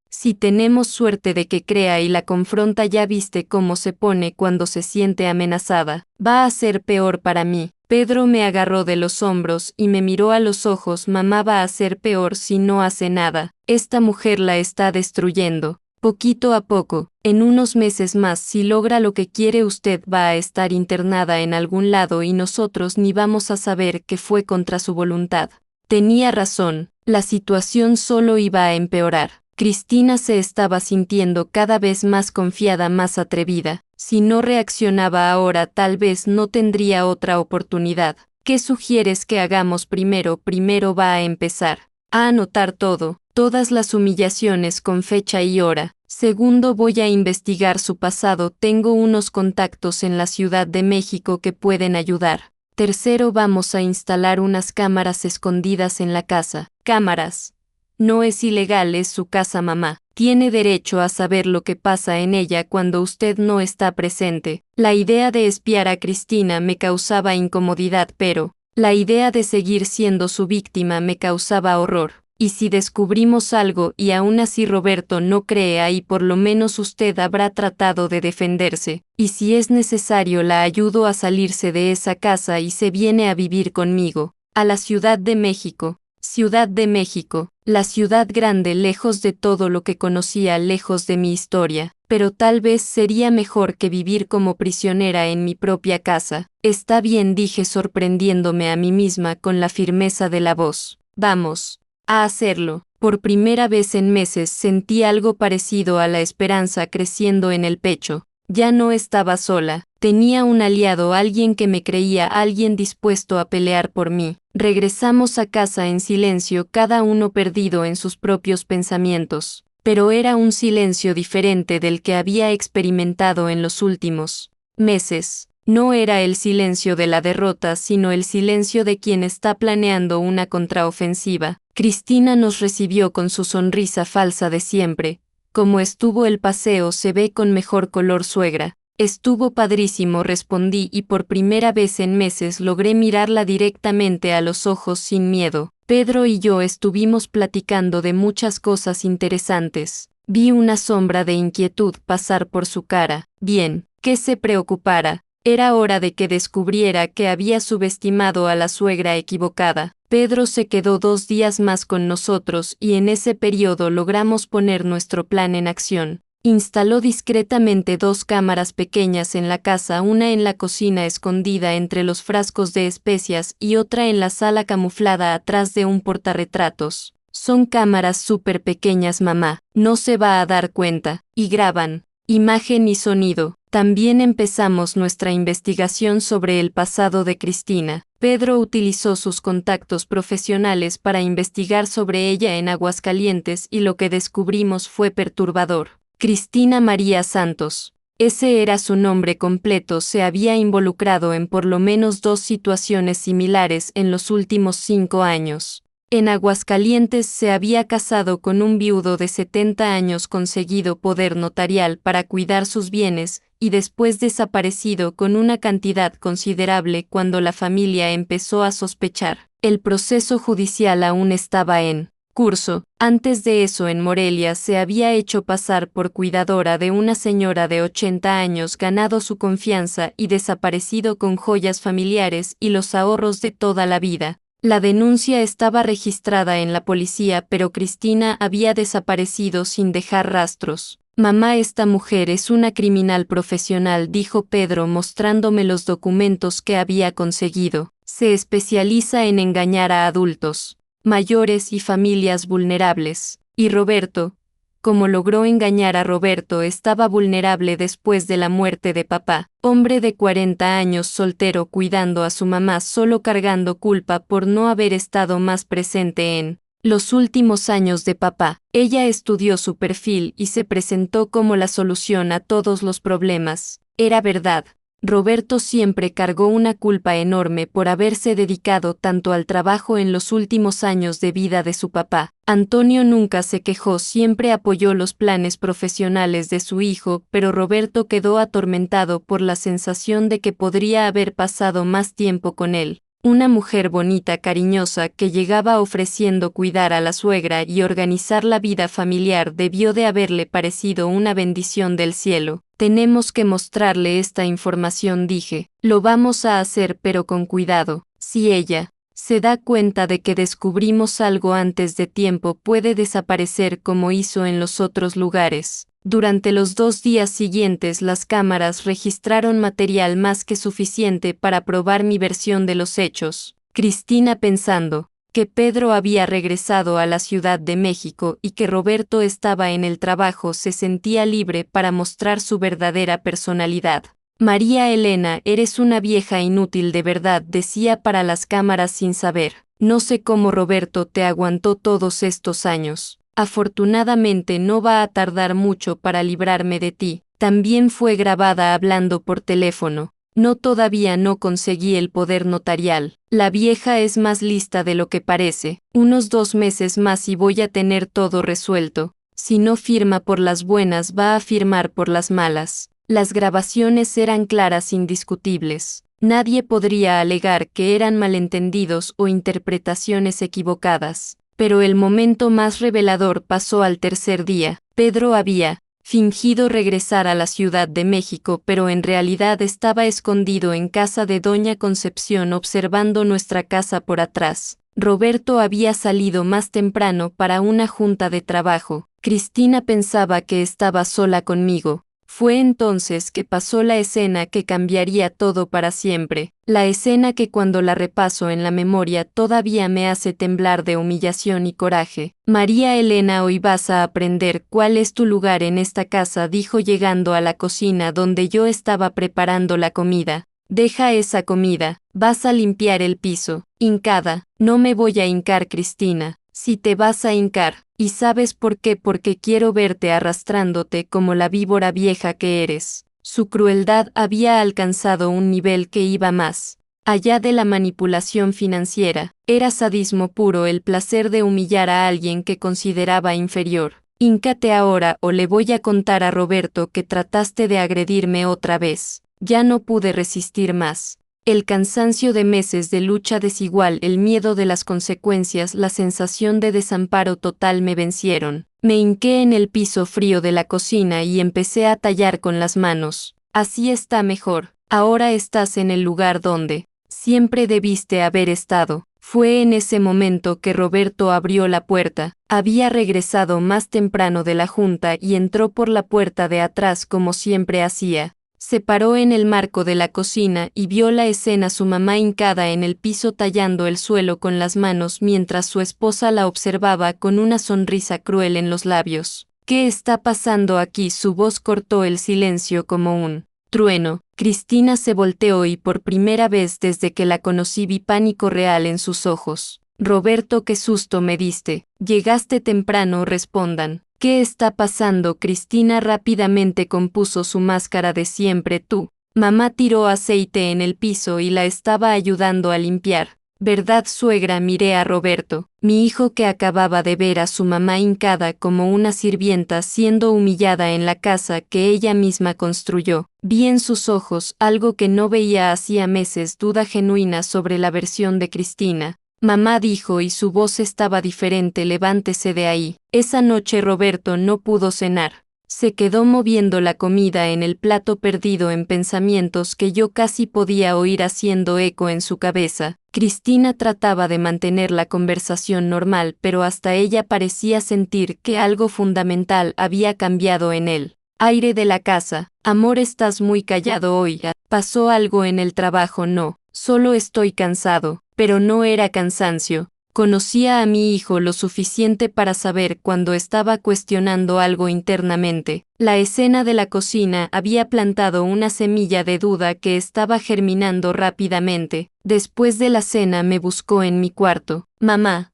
Si tenemos suerte de que crea y la confronta, ya viste cómo se pone cuando se siente amenazada. Va a ser peor para mí. Pedro me agarró de los hombros y me miró a los ojos. Mamá, va a ser peor si no hace nada. Esta mujer la está destruyendo. Poquito a poco, en unos meses más, si logra lo que quiere, usted va a estar internada en algún lado y nosotros ni vamos a saber que fue contra su voluntad. Tenía razón, la situación solo iba a empeorar. Cristina se estaba sintiendo cada vez más confiada, más atrevida. Si no reaccionaba ahora, tal vez no tendría otra oportunidad. ¿Qué sugieres que hagamos primero? Primero va a empezar a anotar todo, todas las humillaciones con fecha y hora. Segundo, voy a investigar su pasado. Tengo unos contactos en la Ciudad de México que pueden ayudar. Tercero, vamos a instalar unas cámaras escondidas en la casa. Cámaras. No es ilegal, es su casa, mamá. Tiene derecho a saber lo que pasa en ella cuando usted no está presente. La idea de espiar a Cristina me causaba incomodidad, pero la idea de seguir siendo su víctima me causaba horror. Y si descubrimos algo y aún así Roberto no cree, ahí por lo menos usted habrá tratado de defenderse. Y si es necesario, la ayudo a salirse de esa casa y se viene a vivir conmigo, a la Ciudad de México. Ciudad de México, la ciudad grande, lejos de todo lo que conocía, lejos de mi historia, pero tal vez sería mejor que vivir como prisionera en mi propia casa. Está bien, dije, sorprendiéndome a mí misma con la firmeza de la voz. Vamos a hacerlo. Por primera vez en meses sentí algo parecido a la esperanza creciendo en el pecho. Ya no estaba sola, tenía un aliado, alguien que me creía, alguien dispuesto a pelear por mí. Regresamos a casa en silencio, cada uno perdido en sus propios pensamientos. Pero era un silencio diferente del que había experimentado en los últimos meses. No era el silencio de la derrota, sino el silencio de quien está planeando una contraofensiva. Cristina nos recibió con su sonrisa falsa de siempre. ¿Cómo estuvo el paseo? Se ve con mejor color, suegra. Estuvo padrísimo, respondí, y por primera vez en meses logré mirarla directamente a los ojos sin miedo. Pedro y yo estuvimos platicando de muchas cosas interesantes. Vi una sombra de inquietud pasar por su cara. Bien, que se preocupara. Era hora de que descubriera que había subestimado a la suegra equivocada. Pedro se quedó 2 días más con nosotros y en ese periodo logramos poner nuestro plan en acción. Instaló discretamente 2 cámaras pequeñas en la casa, una en la cocina escondida entre los frascos de especias y otra en la sala camuflada atrás de un portarretratos. Son cámaras súper pequeñas, mamá, no se va a dar cuenta, y graban imagen y sonido. También empezamos nuestra investigación sobre el pasado de Cristina. Pedro utilizó sus contactos profesionales para investigar sobre ella en Aguascalientes y lo que descubrimos fue perturbador. Cristina María Santos. Ese era su nombre completo. Se había involucrado en por lo menos 2 situaciones similares en los últimos 5 años. En Aguascalientes se había casado con un viudo de 70 años, conseguido poder notarial para cuidar sus bienes, y después desaparecido con una cantidad considerable cuando la familia empezó a sospechar. El proceso judicial aún estaba en curso. Antes de eso, en Morelia se había hecho pasar por cuidadora de una señora de 80 años, ganado su confianza y desaparecido con joyas familiares y los ahorros de toda la vida. La denuncia estaba registrada en la policía, pero Cristina había desaparecido sin dejar rastros. Mamá, esta mujer es una criminal profesional, dijo Pedro mostrándome los documentos que había conseguido. Se especializa en engañar a adultos mayores y familias vulnerables. Y Roberto, como logró engañar a Roberto, estaba vulnerable después de la muerte de papá. Hombre de 40 años, soltero, cuidando a su mamá, solo cargando culpa por no haber estado más presente en Los últimos años de papá. Ella estudió su perfil y se presentó como la solución a todos los problemas. Era verdad. Roberto siempre cargó una culpa enorme por haberse dedicado tanto al trabajo en los últimos años de vida de su papá. Antonio nunca se quejó, siempre apoyó los planes profesionales de su hijo, pero Roberto quedó atormentado por la sensación de que podría haber pasado más tiempo con él. Una mujer bonita, cariñosa, que llegaba ofreciendo cuidar a la suegra y organizar la vida familiar debió de haberle parecido una bendición del cielo. Tenemos que mostrarle esta información, dije. Lo vamos a hacer, pero con cuidado. Si ella se da cuenta de que descubrimos algo antes de tiempo, puede desaparecer como hizo en los otros lugares. Durante los 2 días siguientes las cámaras registraron material más que suficiente para probar mi versión de los hechos. Cristina, pensando que Pedro había regresado a la Ciudad de México y que Roberto estaba en el trabajo, se sentía libre para mostrar su verdadera personalidad. María Elena, eres una vieja inútil de verdad, decía para las cámaras sin saber. No sé cómo Roberto te aguantó todos estos años. Afortunadamente no va a tardar mucho para librarme de ti. También fue grabada hablando por teléfono. No, todavía no conseguí el poder notarial. La vieja es más lista de lo que parece. Unos 2 meses más y voy a tener todo resuelto. Si no firma por las buenas, va a firmar por las malas. Las grabaciones eran claras, indiscutibles. Nadie podría alegar que eran malentendidos o interpretaciones equivocadas. Pero el momento más revelador pasó al tercer día. Pedro había fingido regresar a la Ciudad de México, pero en realidad estaba escondido en casa de Doña Concepción observando nuestra casa por atrás. Roberto había salido más temprano para una junta de trabajo. Cristina pensaba que estaba sola conmigo. Fue entonces que pasó la escena que cambiaría todo para siempre, la escena que cuando la repaso en la memoria todavía me hace temblar de humillación y coraje. María Elena, hoy vas a aprender cuál es tu lugar en esta casa, dijo llegando a la cocina donde yo estaba preparando la comida. Deja esa comida, vas a limpiar el piso. Hincada. No me voy a hincar, Cristina. Si te vas a hincar, ¿y sabes por qué? Porque quiero verte arrastrándote como la víbora vieja que eres. Su crueldad había alcanzado un nivel que iba más allá de la manipulación financiera. Era sadismo puro, el placer de humillar a alguien que consideraba inferior. Híncate ahora o le voy a contar a Roberto que trataste de agredirme otra vez. Ya no pude resistir más. El cansancio de meses de lucha desigual, el miedo de las consecuencias, la sensación de desamparo total me vencieron. Me hinqué en el piso frío de la cocina y empecé a tallar con las manos. Así está mejor. Ahora estás en el lugar donde siempre debiste haber estado. Fue en ese momento que Roberto abrió la puerta. Había regresado más temprano de la junta y entró por la puerta de atrás como siempre hacía. Se paró en el marco de la cocina y vio la escena, su mamá hincada en el piso tallando el suelo con las manos mientras su esposa la observaba con una sonrisa cruel en los labios. ¿Qué está pasando aquí? Su voz cortó el silencio como un trueno. Cristina se volteó y por primera vez desde que la conocí vi pánico real en sus ojos. Roberto, qué susto me diste. Llegaste temprano, respondan. ¿Qué está pasando? Cristina rápidamente compuso su máscara de siempre. Tú. Mamá tiró aceite en el piso y la estaba ayudando a limpiar. ¿Verdad, suegra? Miré a Roberto, mi hijo, que acababa de ver a su mamá hincada como una sirvienta siendo humillada en la casa que ella misma construyó. Vi en sus ojos algo que no veía hacía meses, duda genuina sobre la versión de Cristina. Mamá, dijo, y su voz estaba diferente, levántese de ahí. Esa noche Roberto no pudo cenar. Se quedó moviendo la comida en el plato, perdido en pensamientos que yo casi podía oír haciendo eco en su cabeza. Cristina trataba de mantener la conversación normal, pero hasta ella parecía sentir que algo fundamental había cambiado en él. Aire de la casa. Amor, estás muy callado hoy. ¿Pasó algo en el trabajo? No, solo estoy cansado. Pero no era cansancio. Conocía a mi hijo lo suficiente para saber cuando estaba cuestionando algo internamente. La escena de la cocina había plantado una semilla de duda que estaba germinando rápidamente. Después de la cena me buscó en mi cuarto. Mamá,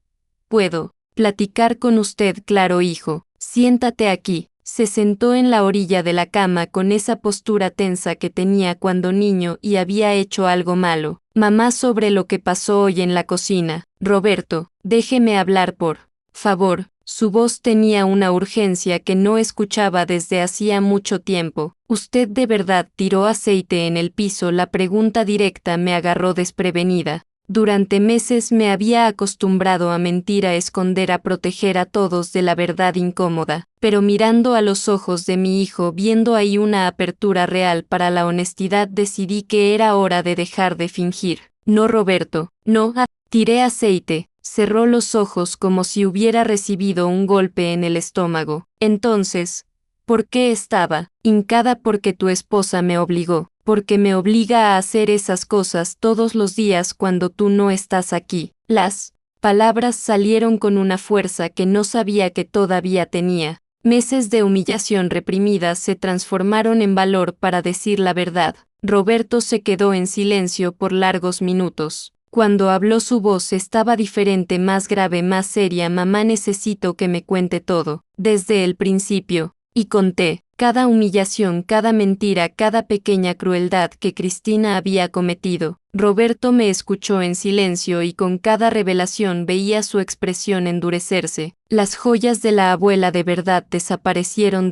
¿puedo platicar con usted, claro, hijo. Siéntate aquí. Se sentó en la orilla de la cama con esa postura tensa que tenía cuando niño y había hecho algo malo. Mamá, sobre lo que pasó hoy en la cocina. Roberto, déjeme hablar, por favor. Su voz tenía una urgencia que no escuchaba desde hacía mucho tiempo. ¿Usted de verdad tiró aceite en el piso? La pregunta directa me agarró desprevenida. Durante meses me había acostumbrado a mentir, a esconder, a proteger a todos de la verdad incómoda, pero mirando a los ojos de mi hijo, viendo ahí una apertura real para la honestidad, decidí que era hora de dejar de fingir. No, Roberto, no. Tiré aceite. Cerró los ojos como si hubiera recibido un golpe en el estómago. Entonces, ¿por qué estaba hincada? Porque tu esposa me obligó. Porque me obliga a hacer esas cosas todos los días cuando tú no estás aquí. Las palabras salieron con una fuerza que no sabía que todavía tenía. Meses de humillación reprimida se transformaron en valor para decir la verdad. Roberto se quedó en silencio por largos minutos. Cuando habló, su voz estaba diferente, más grave, más seria. Mamá, necesito que me cuente todo, desde el principio. Y conté cada humillación, cada mentira, cada pequeña crueldad que Cristina había cometido. Roberto me escuchó en silencio y con cada revelación veía su expresión endurecerse. Las joyas de la abuela de verdad desaparecieron.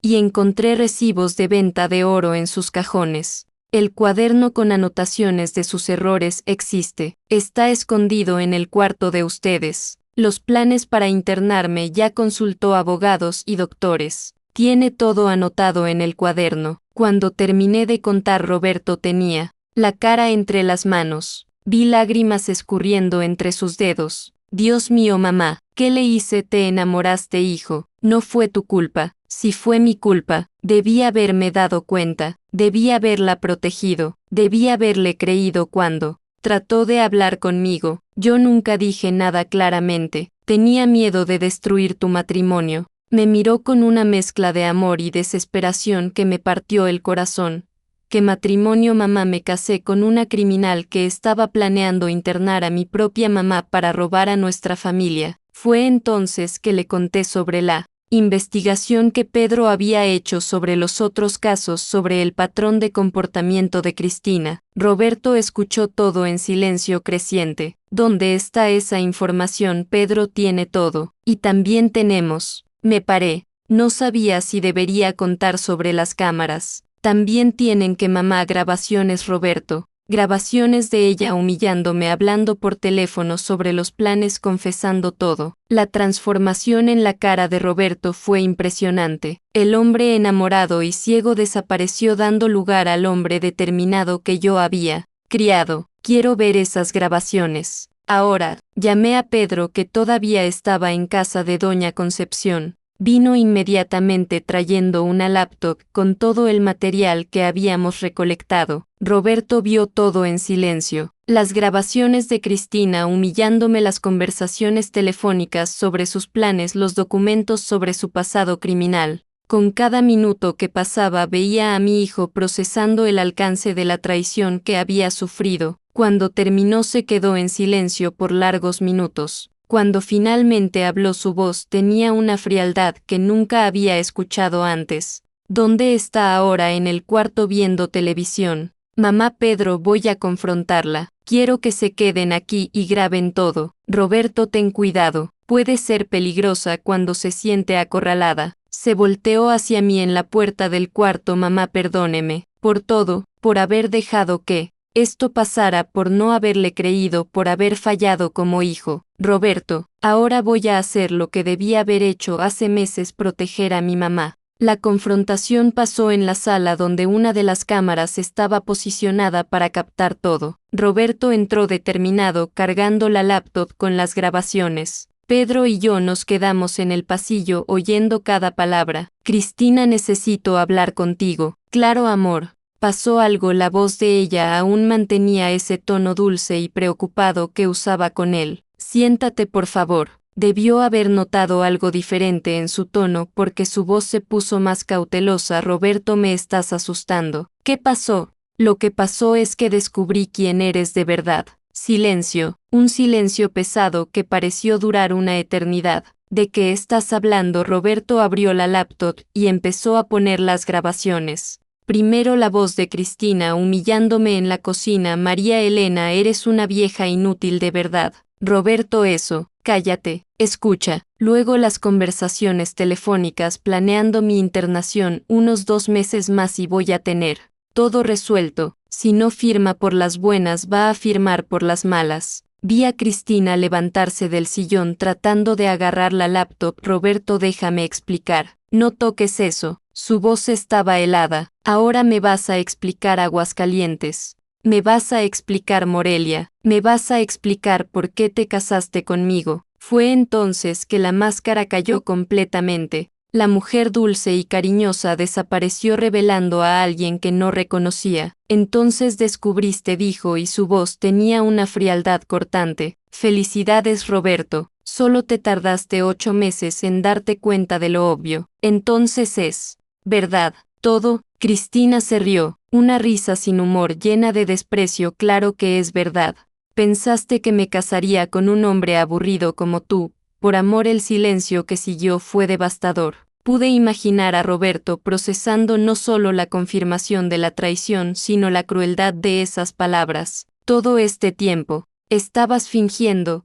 Y encontré recibos de venta de oro en sus cajones. El cuaderno con anotaciones de sus errores existe. Está escondido en el cuarto de ustedes. Los planes para internarme, ya consultó abogados y doctores. Tiene todo anotado en el cuaderno. Cuando terminé de contar, Roberto tenía la cara entre las manos. Vi lágrimas escurriendo entre sus dedos. Dios mío, mamá, ¿qué le hice? Te enamoraste, hijo. No fue tu culpa. Si fue mi culpa, debí haberme dado cuenta, debí haberla protegido, debí haberle creído cuando trató de hablar conmigo. Yo nunca dije nada claramente. Tenía miedo de destruir tu matrimonio. Me miró con una mezcla de amor y desesperación que me partió el corazón. ¿Qué matrimonio, mamá? Me casé con una criminal que estaba planeando internar a mi propia mamá para robar a nuestra familia. Fue entonces que le conté sobre la investigación que Pedro había hecho sobre los otros casos, sobre el patrón de comportamiento de Cristina. Roberto escuchó todo en silencio creciente. ¿Dónde está esa información? Pedro tiene todo. Y también tenemos. Me paré. No sabía si debería contar sobre las cámaras. También tienen que mamá grabaciones, Roberto. Grabaciones de ella humillándome, hablando por teléfono sobre los planes, confesando todo. La transformación en la cara de Roberto fue impresionante. El hombre enamorado y ciego desapareció, dando lugar al hombre determinado que yo había criado. Quiero ver esas grabaciones. Ahora, llamé a Pedro, que todavía estaba en casa de doña Concepción. Vino inmediatamente trayendo una laptop con todo el material que habíamos recolectado. Roberto vio todo en silencio. Las grabaciones de Cristina humillándome, las conversaciones telefónicas sobre sus planes, los documentos sobre su pasado criminal. Con cada minuto que pasaba veía a mi hijo procesando el alcance de la traición que había sufrido. Cuando terminó se quedó en silencio por largos minutos. Cuando finalmente habló, su voz tenía una frialdad que nunca había escuchado antes. ¿Dónde está ahora? En el cuarto viendo televisión. Mamá, Pedro, voy a confrontarla. Quiero que se queden aquí y graben todo. Roberto, ten cuidado. Puede ser peligrosa cuando se siente acorralada. Se volteó hacia mí en la puerta del cuarto. Mamá, perdóneme por todo, por haber dejado que esto pasara, por no haberle creído, por haber fallado como hijo. Roberto, ahora voy a hacer lo que debí haber hecho hace meses, proteger a mi mamá. La confrontación pasó en la sala donde una de las cámaras estaba posicionada para captar todo. Roberto entró determinado, cargando la laptop con las grabaciones. Pedro y yo nos quedamos en el pasillo oyendo cada palabra. Cristina, necesito hablar contigo. Claro, amor. Pasó algo. La voz de ella aún mantenía ese tono dulce y preocupado que usaba con él. Siéntate, por favor. Debió haber notado algo diferente en su tono porque su voz se puso más cautelosa. Roberto, me estás asustando. ¿Qué pasó? Lo que pasó es que descubrí quién eres de verdad. Silencio, un silencio pesado que pareció durar una eternidad. ¿De qué estás hablando? Roberto abrió la laptop y empezó a poner las grabaciones. Primero la voz de Cristina humillándome en la cocina. María Elena, eres una vieja inútil de verdad. Roberto, eso, cállate, escucha. Luego las conversaciones telefónicas planeando mi internación, unos 2 meses más y voy a tener todo resuelto. Si no firma por las buenas, va a firmar por las malas. Vi a Cristina levantarse del sillón tratando de agarrar la laptop. Roberto, déjame explicar. No toques eso. Su voz estaba helada. Ahora me vas a explicar Aguascalientes. Me vas a explicar Morelia. Me vas a explicar por qué te casaste conmigo. Fue entonces que la máscara cayó completamente. La mujer dulce y cariñosa desapareció revelando a alguien que no reconocía. Entonces descubriste, dijo, y su voz tenía una frialdad cortante. Felicidades, Roberto. Solo te tardaste 8 meses en darte cuenta de lo obvio. Entonces es verdad todo. Cristina se rió, una risa sin humor llena de desprecio. Claro que es verdad. Pensaste que me casaría con un hombre aburrido como tú. Por amor. El silencio que siguió fue devastador. Pude imaginar a Roberto procesando no solo la confirmación de la traición, sino la crueldad de esas palabras. Todo este tiempo, estabas fingiendo.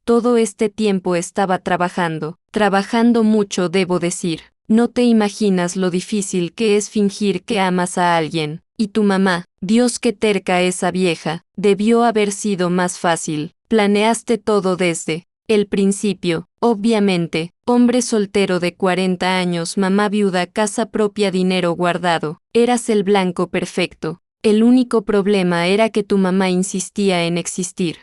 Todo este tiempo estaba trabajando mucho, debo decir. No te imaginas lo difícil que es fingir que amas a alguien. Y tu mamá, Dios, qué terca esa vieja, debió haber sido más fácil. Planeaste todo desde el principio, obviamente. Hombre soltero de 40 años, mamá viuda, casa propia, dinero guardado. Eras el blanco perfecto. El único problema era que tu mamá insistía en existir.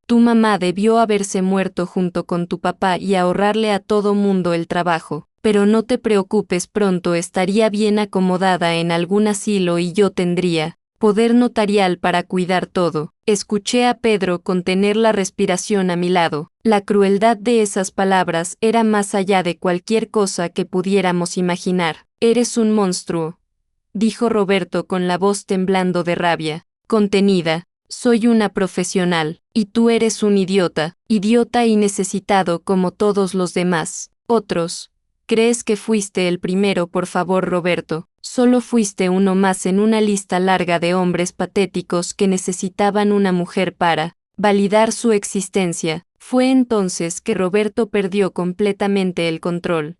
Tu mamá debió haberse muerto junto con tu papá y ahorrarle a todo mundo el trabajo. Pero no te preocupes, pronto estaría bien acomodada en algún asilo y yo tendría poder notarial para cuidar todo. Escuché a Pedro contener la respiración a mi lado. La crueldad de esas palabras era más allá de cualquier cosa que pudiéramos imaginar. Eres un monstruo, dijo Roberto con la voz temblando de rabia. Contenida. Soy una profesional, y tú eres un idiota y necesitado como todos los demás. Otros. ¿Crees que fuiste el primero? Por favor, Roberto, solo fuiste uno más en una lista larga de hombres patéticos que necesitaban una mujer para validar su existencia. Fue entonces que Roberto perdió completamente el control.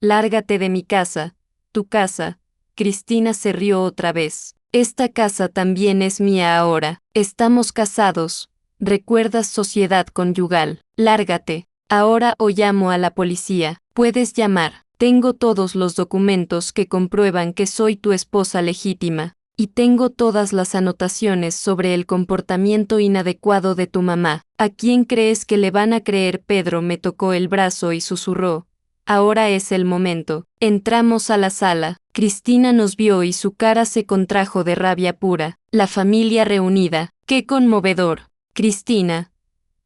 Lárgate de mi casa, tu casa. Cristina se rió otra vez. Esta casa también es mía ahora. Estamos casados. ¿Recuerdas sociedad conyugal? Lárgate. Ahora o llamo a la policía. Puedes llamar. Tengo todos los documentos que comprueban que soy tu esposa legítima. Y tengo todas las anotaciones sobre el comportamiento inadecuado de tu mamá. ¿A quién crees que le van a creer? Pedro me tocó el brazo y susurró. Ahora es el momento. Entramos a la sala. Cristina nos vio y su cara se contrajo de rabia pura. La familia reunida. ¡Qué conmovedor! Cristina,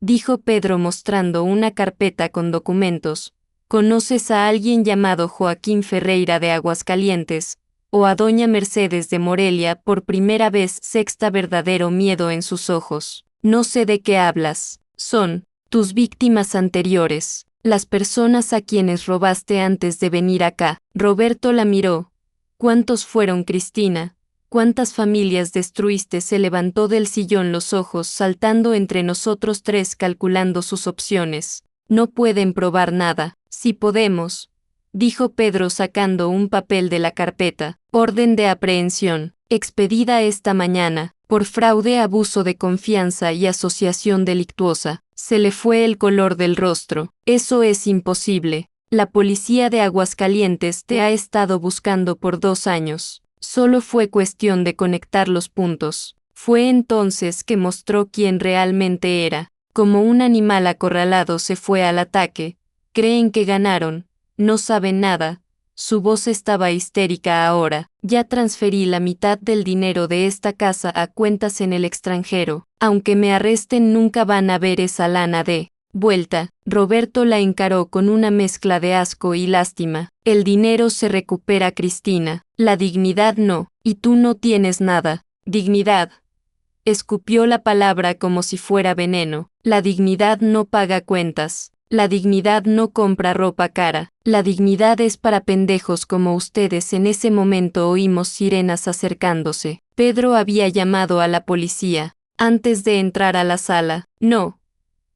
dijo Pedro mostrando una carpeta con documentos. ¿Conoces a alguien llamado Joaquín Ferreira de Aguascalientes? ¿O a doña Mercedes de Morelia? Por primera vez sexta verdadero miedo en sus ojos. No sé de qué hablas. Son tus víctimas anteriores, las personas a quienes robaste antes de venir acá. Roberto la miró. ¿Cuántos fueron, Cristina? ¿Cuántas familias destruiste? Se levantó del sillón, los ojos saltando entre nosotros tres, calculando sus opciones. No pueden probar nada. Sí podemos, dijo Pedro sacando un papel de la carpeta. Orden de aprehensión, expedida esta mañana, por fraude, abuso de confianza y asociación delictuosa. Se le fue el color del rostro. Eso es imposible. La policía de Aguascalientes te ha estado buscando por 2 años. Solo fue cuestión de conectar los puntos. Fue entonces que mostró quién realmente era. Como un animal acorralado se fue al ataque. Creen que ganaron. No saben nada. Su voz estaba histérica ahora. Ya transferí la mitad del dinero de esta casa a cuentas en el extranjero. Aunque me arresten, nunca van a ver esa lana de vuelta. Roberto la encaró con una mezcla de asco y lástima. El dinero se recupera, Cristina. La dignidad no. Y tú no tienes nada. Dignidad. escupió la palabra como si fuera veneno. La dignidad no paga cuentas. La dignidad no compra ropa cara. La dignidad es para pendejos como ustedes. En ese momento oímos sirenas acercándose. Pedro había llamado a la policía antes de entrar a la sala. No,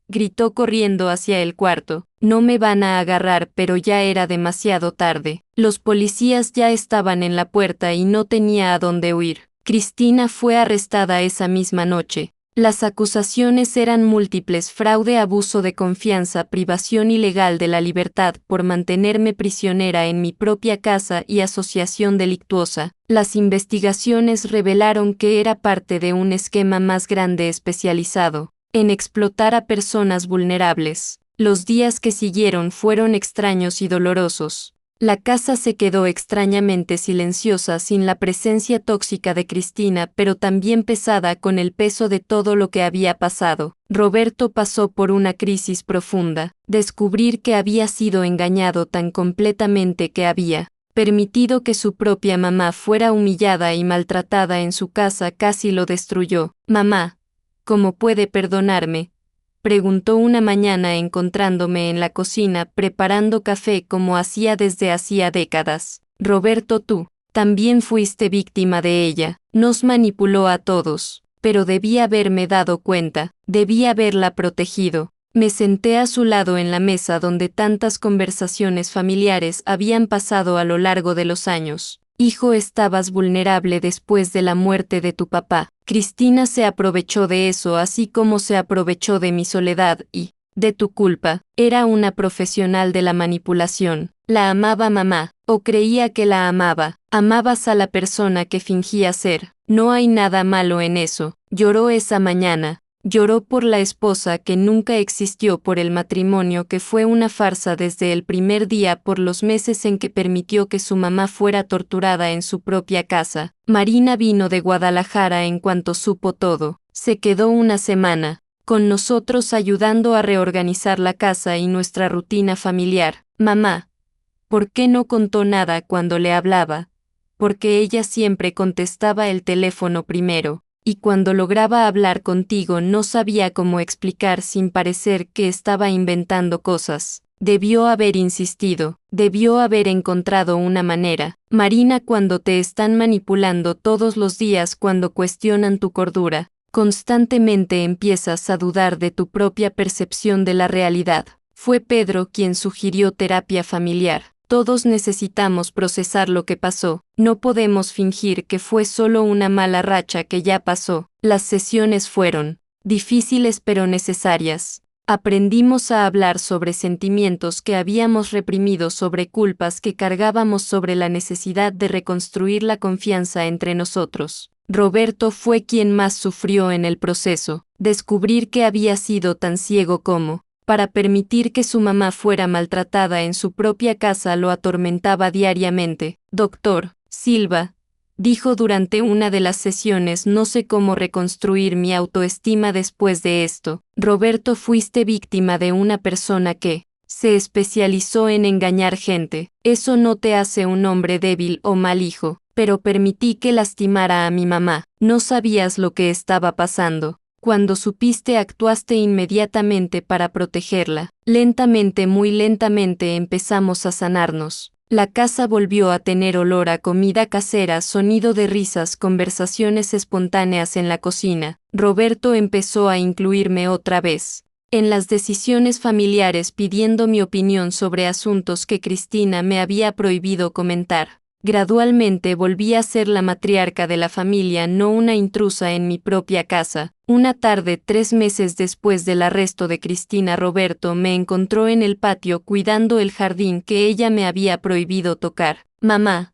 gritó corriendo hacia el cuarto. No me van a agarrar, pero ya era demasiado tarde. Los policías ya estaban en la puerta y no tenía a dónde huir. Cristina fue arrestada esa misma noche. Las acusaciones eran múltiples: fraude, abuso de confianza, privación ilegal de la libertad por mantenerme prisionera en mi propia casa y asociación delictuosa. Las investigaciones revelaron que era parte de un esquema más grande especializado en explotar a personas vulnerables. Los días que siguieron fueron extraños y dolorosos. La casa se quedó extrañamente silenciosa sin la presencia tóxica de Cristina, pero también pesada con el peso de todo lo que había pasado. Roberto pasó por una crisis profunda. Descubrir que había sido engañado tan completamente que había permitido que su propia mamá fuera humillada y maltratada en su casa casi lo destruyó. Mamá, ¿cómo puede perdonarme?, preguntó una mañana encontrándome en la cocina preparando café como hacía desde hacía décadas. Roberto, tú también fuiste víctima de ella. Nos manipuló a todos, pero debí haberme dado cuenta, debí haberla protegido. Me senté a su lado en la mesa donde tantas conversaciones familiares habían pasado a lo largo de los años. Hijo, estabas vulnerable después de la muerte de tu papá. Cristina se aprovechó de eso, así como se aprovechó de mi soledad y de tu culpa. Era una profesional de la manipulación. La amaba mamá, o creía que la amaba. Amabas a la persona que fingía ser. No hay nada malo en eso. Lloró esa mañana. Lloró por la esposa que nunca existió, por el matrimonio que fue una farsa desde el primer día, por los meses en que permitió que su mamá fuera torturada en su propia casa. Marina vino de Guadalajara en cuanto supo todo. Se quedó una semana con nosotros ayudando a reorganizar la casa y nuestra rutina familiar. Mamá, ¿por qué no contó nada cuando le hablaba? Porque ella siempre contestaba el teléfono primero. Y cuando lograba hablar contigo no sabía cómo explicar sin parecer que estaba inventando cosas. Debió haber insistido, debió haber encontrado una manera. Marina, cuando te están manipulando todos los días, cuando cuestionan tu cordura, constantemente empiezas a dudar de tu propia percepción de la realidad. Fue Pedro quien sugirió terapia familiar. Todos necesitamos procesar lo que pasó. No podemos fingir que fue solo una mala racha que ya pasó. Las sesiones fueron difíciles pero necesarias. Aprendimos a hablar sobre sentimientos que habíamos reprimido, sobre culpas que cargábamos, sobre la necesidad de reconstruir la confianza entre nosotros. Roberto fue quien más sufrió en el proceso. Descubrir que había sido tan ciego como para permitir que su mamá fuera maltratada en su propia casa lo atormentaba diariamente. Doctor Silva, dijo durante una de las sesiones, no sé cómo reconstruir mi autoestima después de esto. Roberto, fuiste víctima de una persona que se especializó en engañar gente. Eso no te hace un hombre débil o mal hijo, pero permití que lastimara a mi mamá. No sabías lo que estaba pasando. Cuando supiste, actuaste inmediatamente para protegerla. Lentamente, muy lentamente empezamos a sanarnos. La casa volvió a tener olor a comida casera, sonido de risas, conversaciones espontáneas en la cocina. Roberto empezó a incluirme otra vez en las decisiones familiares, pidiendo mi opinión sobre asuntos que Cristina me había prohibido comentar. Gradualmente volví a ser la matriarca de la familia, no una intrusa en mi propia casa. Una tarde, 3 meses después del arresto de Cristina, Roberto me encontró en el patio cuidando el jardín que ella me había prohibido tocar. Mamá,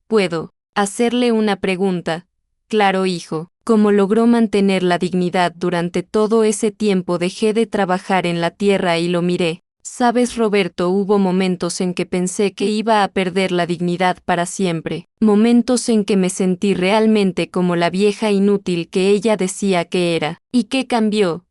¿puedo hacerle una pregunta? Claro, hijo. ¿Cómo logró mantener la dignidad durante todo ese tiempo? Dejé de trabajar en la tierra y lo miré. Sabes, Roberto, hubo momentos en que pensé que iba a perder la dignidad para siempre. Momentos en que me sentí realmente como la vieja inútil que ella decía que era. ¿Y qué cambió?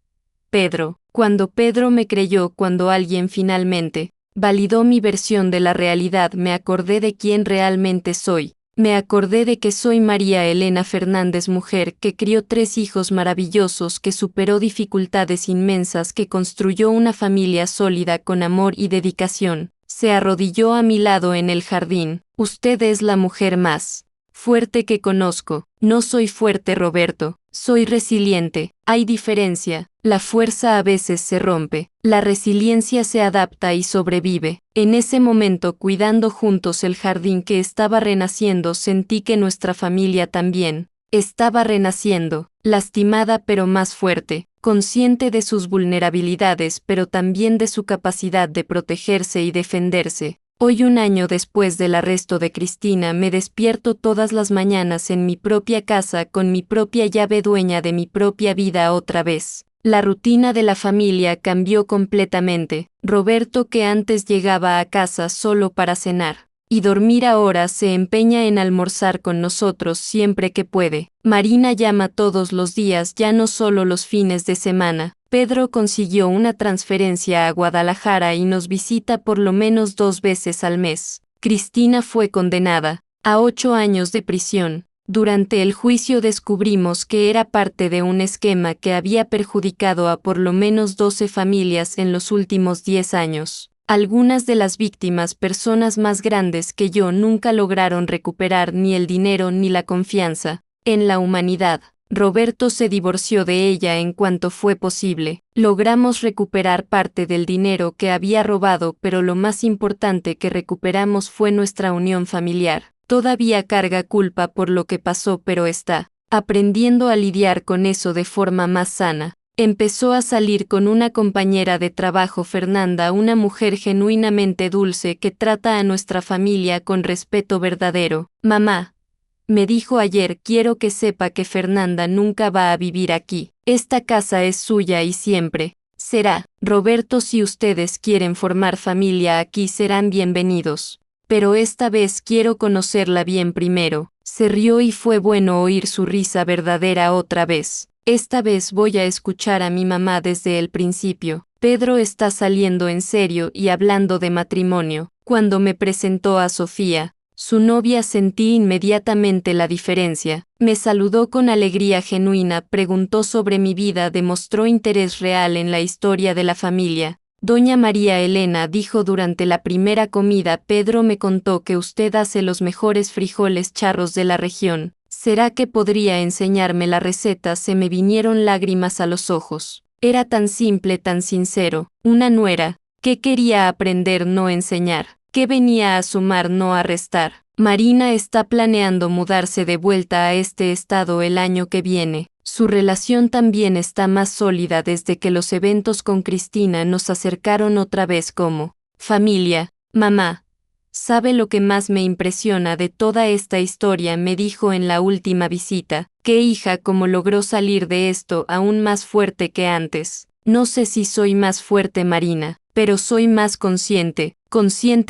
Pedro. Cuando Pedro me creyó, cuando alguien finalmente validó mi versión de la realidad, me acordé de quién realmente soy. Me acordé de que soy María Elena Fernández, mujer que crió 3 hijos maravillosos, que superó dificultades inmensas, que construyó una familia sólida con amor y dedicación. Se arrodilló a mi lado en el jardín. Usted es la mujer más fuerte que conozco. No soy fuerte, Roberto. Soy resiliente. Hay diferencia. La fuerza a veces se rompe. La resiliencia se adapta y sobrevive. En ese momento, cuidando juntos el jardín que estaba renaciendo, sentí que nuestra familia también estaba renaciendo, lastimada pero más fuerte, consciente de sus vulnerabilidades pero también de su capacidad de protegerse y defenderse. Hoy, 1 año después del arresto de Cristina, me despierto todas las mañanas en mi propia casa con mi propia llave, dueña de mi propia vida otra vez. La rutina de la familia cambió completamente. Roberto, que antes llegaba a casa solo para cenar y dormir, ahora se empeña en almorzar con nosotros siempre que puede. Marina llama todos los días, ya no solo los fines de semana. Pedro consiguió una transferencia a Guadalajara y nos visita por lo menos 2 veces al mes. Cristina fue condenada a 8 años de prisión. Durante el juicio descubrimos que era parte de un esquema que había perjudicado a por lo menos 12 familias en los últimos 10 años. Algunas de las víctimas, personas más grandes que yo, nunca lograron recuperar ni el dinero ni la confianza en la humanidad. Roberto se divorció de ella en cuanto fue posible. Logramos recuperar parte del dinero que había robado, pero lo más importante que recuperamos fue nuestra unión familiar. Todavía carga culpa por lo que pasó, pero está aprendiendo a lidiar con eso de forma más sana. Empezó a salir con una compañera de trabajo, Fernanda, una mujer genuinamente dulce que trata a nuestra familia con respeto verdadero. Mamá, me dijo ayer, quiero que sepa que Fernanda nunca va a vivir aquí. Esta casa es suya y siempre será. Roberto, si ustedes quieren formar familia aquí, serán bienvenidos. Pero esta vez quiero conocerla bien primero. Se rió y fue bueno oír su risa verdadera otra vez. Esta vez voy a escuchar a mi mamá desde el principio. Pedro está saliendo en serio y hablando de matrimonio. Cuando me presentó a Sofía, su novia, sentí inmediatamente la diferencia. Me saludó con alegría genuina, preguntó sobre mi vida, demostró interés real en la historia de la familia. Doña María Elena, dijo durante la primera comida, Pedro me contó que usted hace los mejores frijoles charros de la región. ¿Será que podría enseñarme la receta? Se me vinieron lágrimas a los ojos. Era tan simple, tan sincero. Una nuera que quería aprender, no enseñar, que venía a sumar, no a restar. Marina está planeando mudarse de vuelta a este estado el año que viene. Su relación también está más sólida desde que los eventos con Cristina nos acercaron otra vez como familia. Mamá, ¿sabe lo que más me impresiona de toda esta historia?, me dijo en la última visita. ¿Qué, hija? ¿Cómo logró salir de esto aún más fuerte que antes? No sé si soy más fuerte, Marina, pero soy más consciente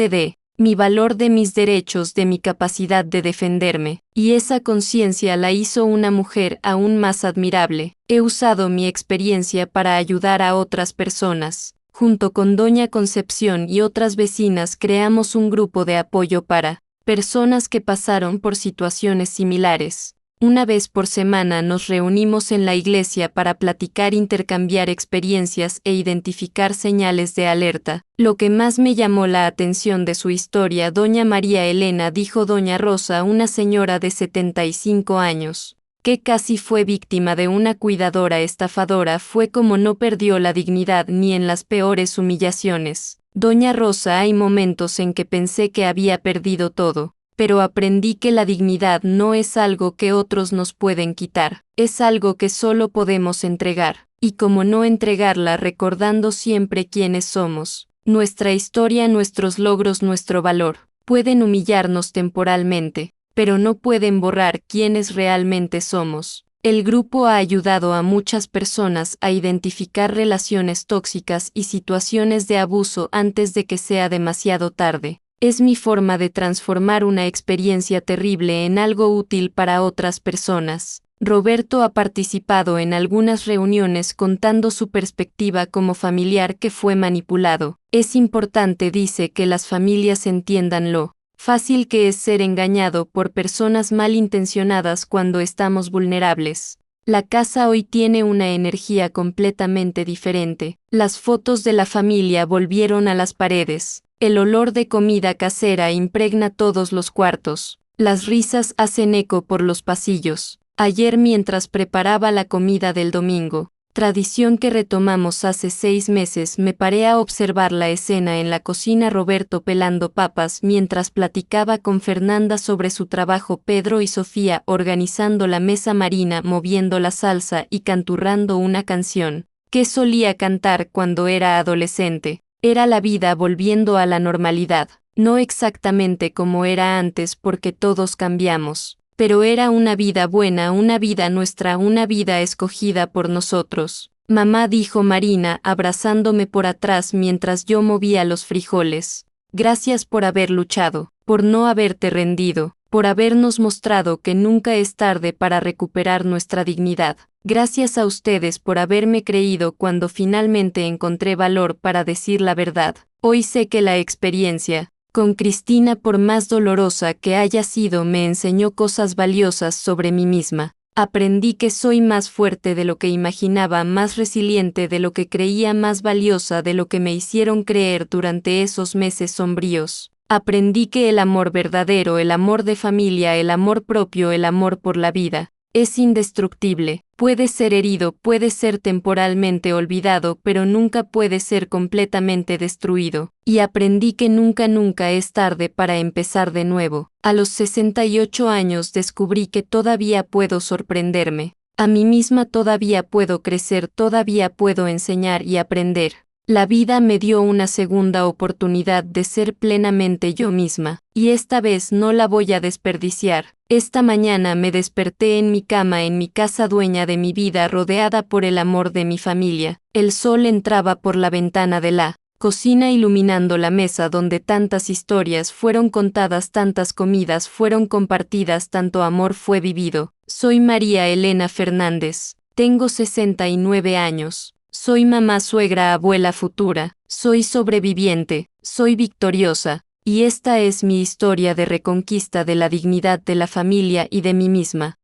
de mi valor, de mis derechos, de mi capacidad de defenderme, y esa conciencia la hizo una mujer aún más admirable. He usado mi experiencia para ayudar a otras personas. Junto con doña Concepción y otras vecinas creamos un grupo de apoyo para personas que pasaron por situaciones similares. Una vez por semana nos reunimos en la iglesia para platicar, intercambiar experiencias e identificar señales de alerta. Lo que más me llamó la atención de su historia, doña María Elena, dijo doña Rosa, una señora de 75 años, que casi fue víctima de una cuidadora estafadora, fue como no perdió la dignidad ni en las peores humillaciones. Doña Rosa, hay momentos en que pensé que había perdido todo, pero aprendí que la dignidad no es algo que otros nos pueden quitar, es algo que solo podemos entregar, y cómo no entregarla, recordando siempre quiénes somos, nuestra historia, nuestros logros, nuestro valor. Pueden humillarnos temporalmente, pero no pueden borrar quiénes realmente somos. El grupo ha ayudado a muchas personas a identificar relaciones tóxicas y situaciones de abuso antes de que sea demasiado tarde. Es mi forma de transformar una experiencia terrible en algo útil para otras personas. Roberto ha participado en algunas reuniones contando su perspectiva como familiar que fue manipulado. Es importante, dice, que las familias entiendan lo Fácil que es ser engañado por personas malintencionadas cuando estamos vulnerables. La casa hoy tiene una energía completamente diferente. Las fotos de la familia volvieron a las paredes. El olor de comida casera impregna todos los cuartos. Las risas hacen eco por los pasillos. Ayer mientras preparaba la comida del domingo, tradición que retomamos hace 6 meses, me paré a observar la escena en la cocina: Roberto pelando papas mientras platicaba con Fernanda sobre su trabajo, Pedro y Sofía organizando la mesa, Marina moviendo la salsa y canturrando una canción que solía cantar cuando era adolescente. Era la vida volviendo a la normalidad, no exactamente como era antes porque todos cambiamos. Pero era una vida buena, una vida nuestra, una vida escogida por nosotros. Mamá, dijo Marina, abrazándome por atrás mientras yo movía los frijoles. Gracias por haber luchado, por no haberte rendido, por habernos mostrado que nunca es tarde para recuperar nuestra dignidad. Gracias a ustedes por haberme creído cuando finalmente encontré valor para decir la verdad. Hoy sé que la experiencia con Cristina, por más dolorosa que haya sido, me enseñó cosas valiosas sobre mí misma. Aprendí que soy más fuerte de lo que imaginaba, más resiliente de lo que creía, más valiosa de lo que me hicieron creer durante esos meses sombríos. Aprendí que el amor verdadero, el amor de familia, el amor propio, el amor por la vida, es indestructible. Puede ser herido, puede ser temporalmente olvidado, pero nunca puede ser completamente destruido. Y aprendí que nunca es tarde para empezar de nuevo. A los 68 años descubrí que todavía puedo sorprenderme. A mí misma todavía puedo crecer, todavía puedo enseñar y aprender. La vida me dio una segunda oportunidad de ser plenamente yo misma, y esta vez no la voy a desperdiciar. Esta mañana me desperté en mi cama, en mi casa, dueña de mi vida, rodeada por el amor de mi familia. El sol entraba por la ventana de la cocina iluminando la mesa donde tantas historias fueron contadas, tantas comidas fueron compartidas, tanto amor fue vivido. Soy María Elena Fernández. Tengo 69 años. Soy mamá, suegra, abuela futura. Soy sobreviviente. Soy victoriosa. Y esta es mi historia de reconquista de la dignidad de la familia y de mí misma.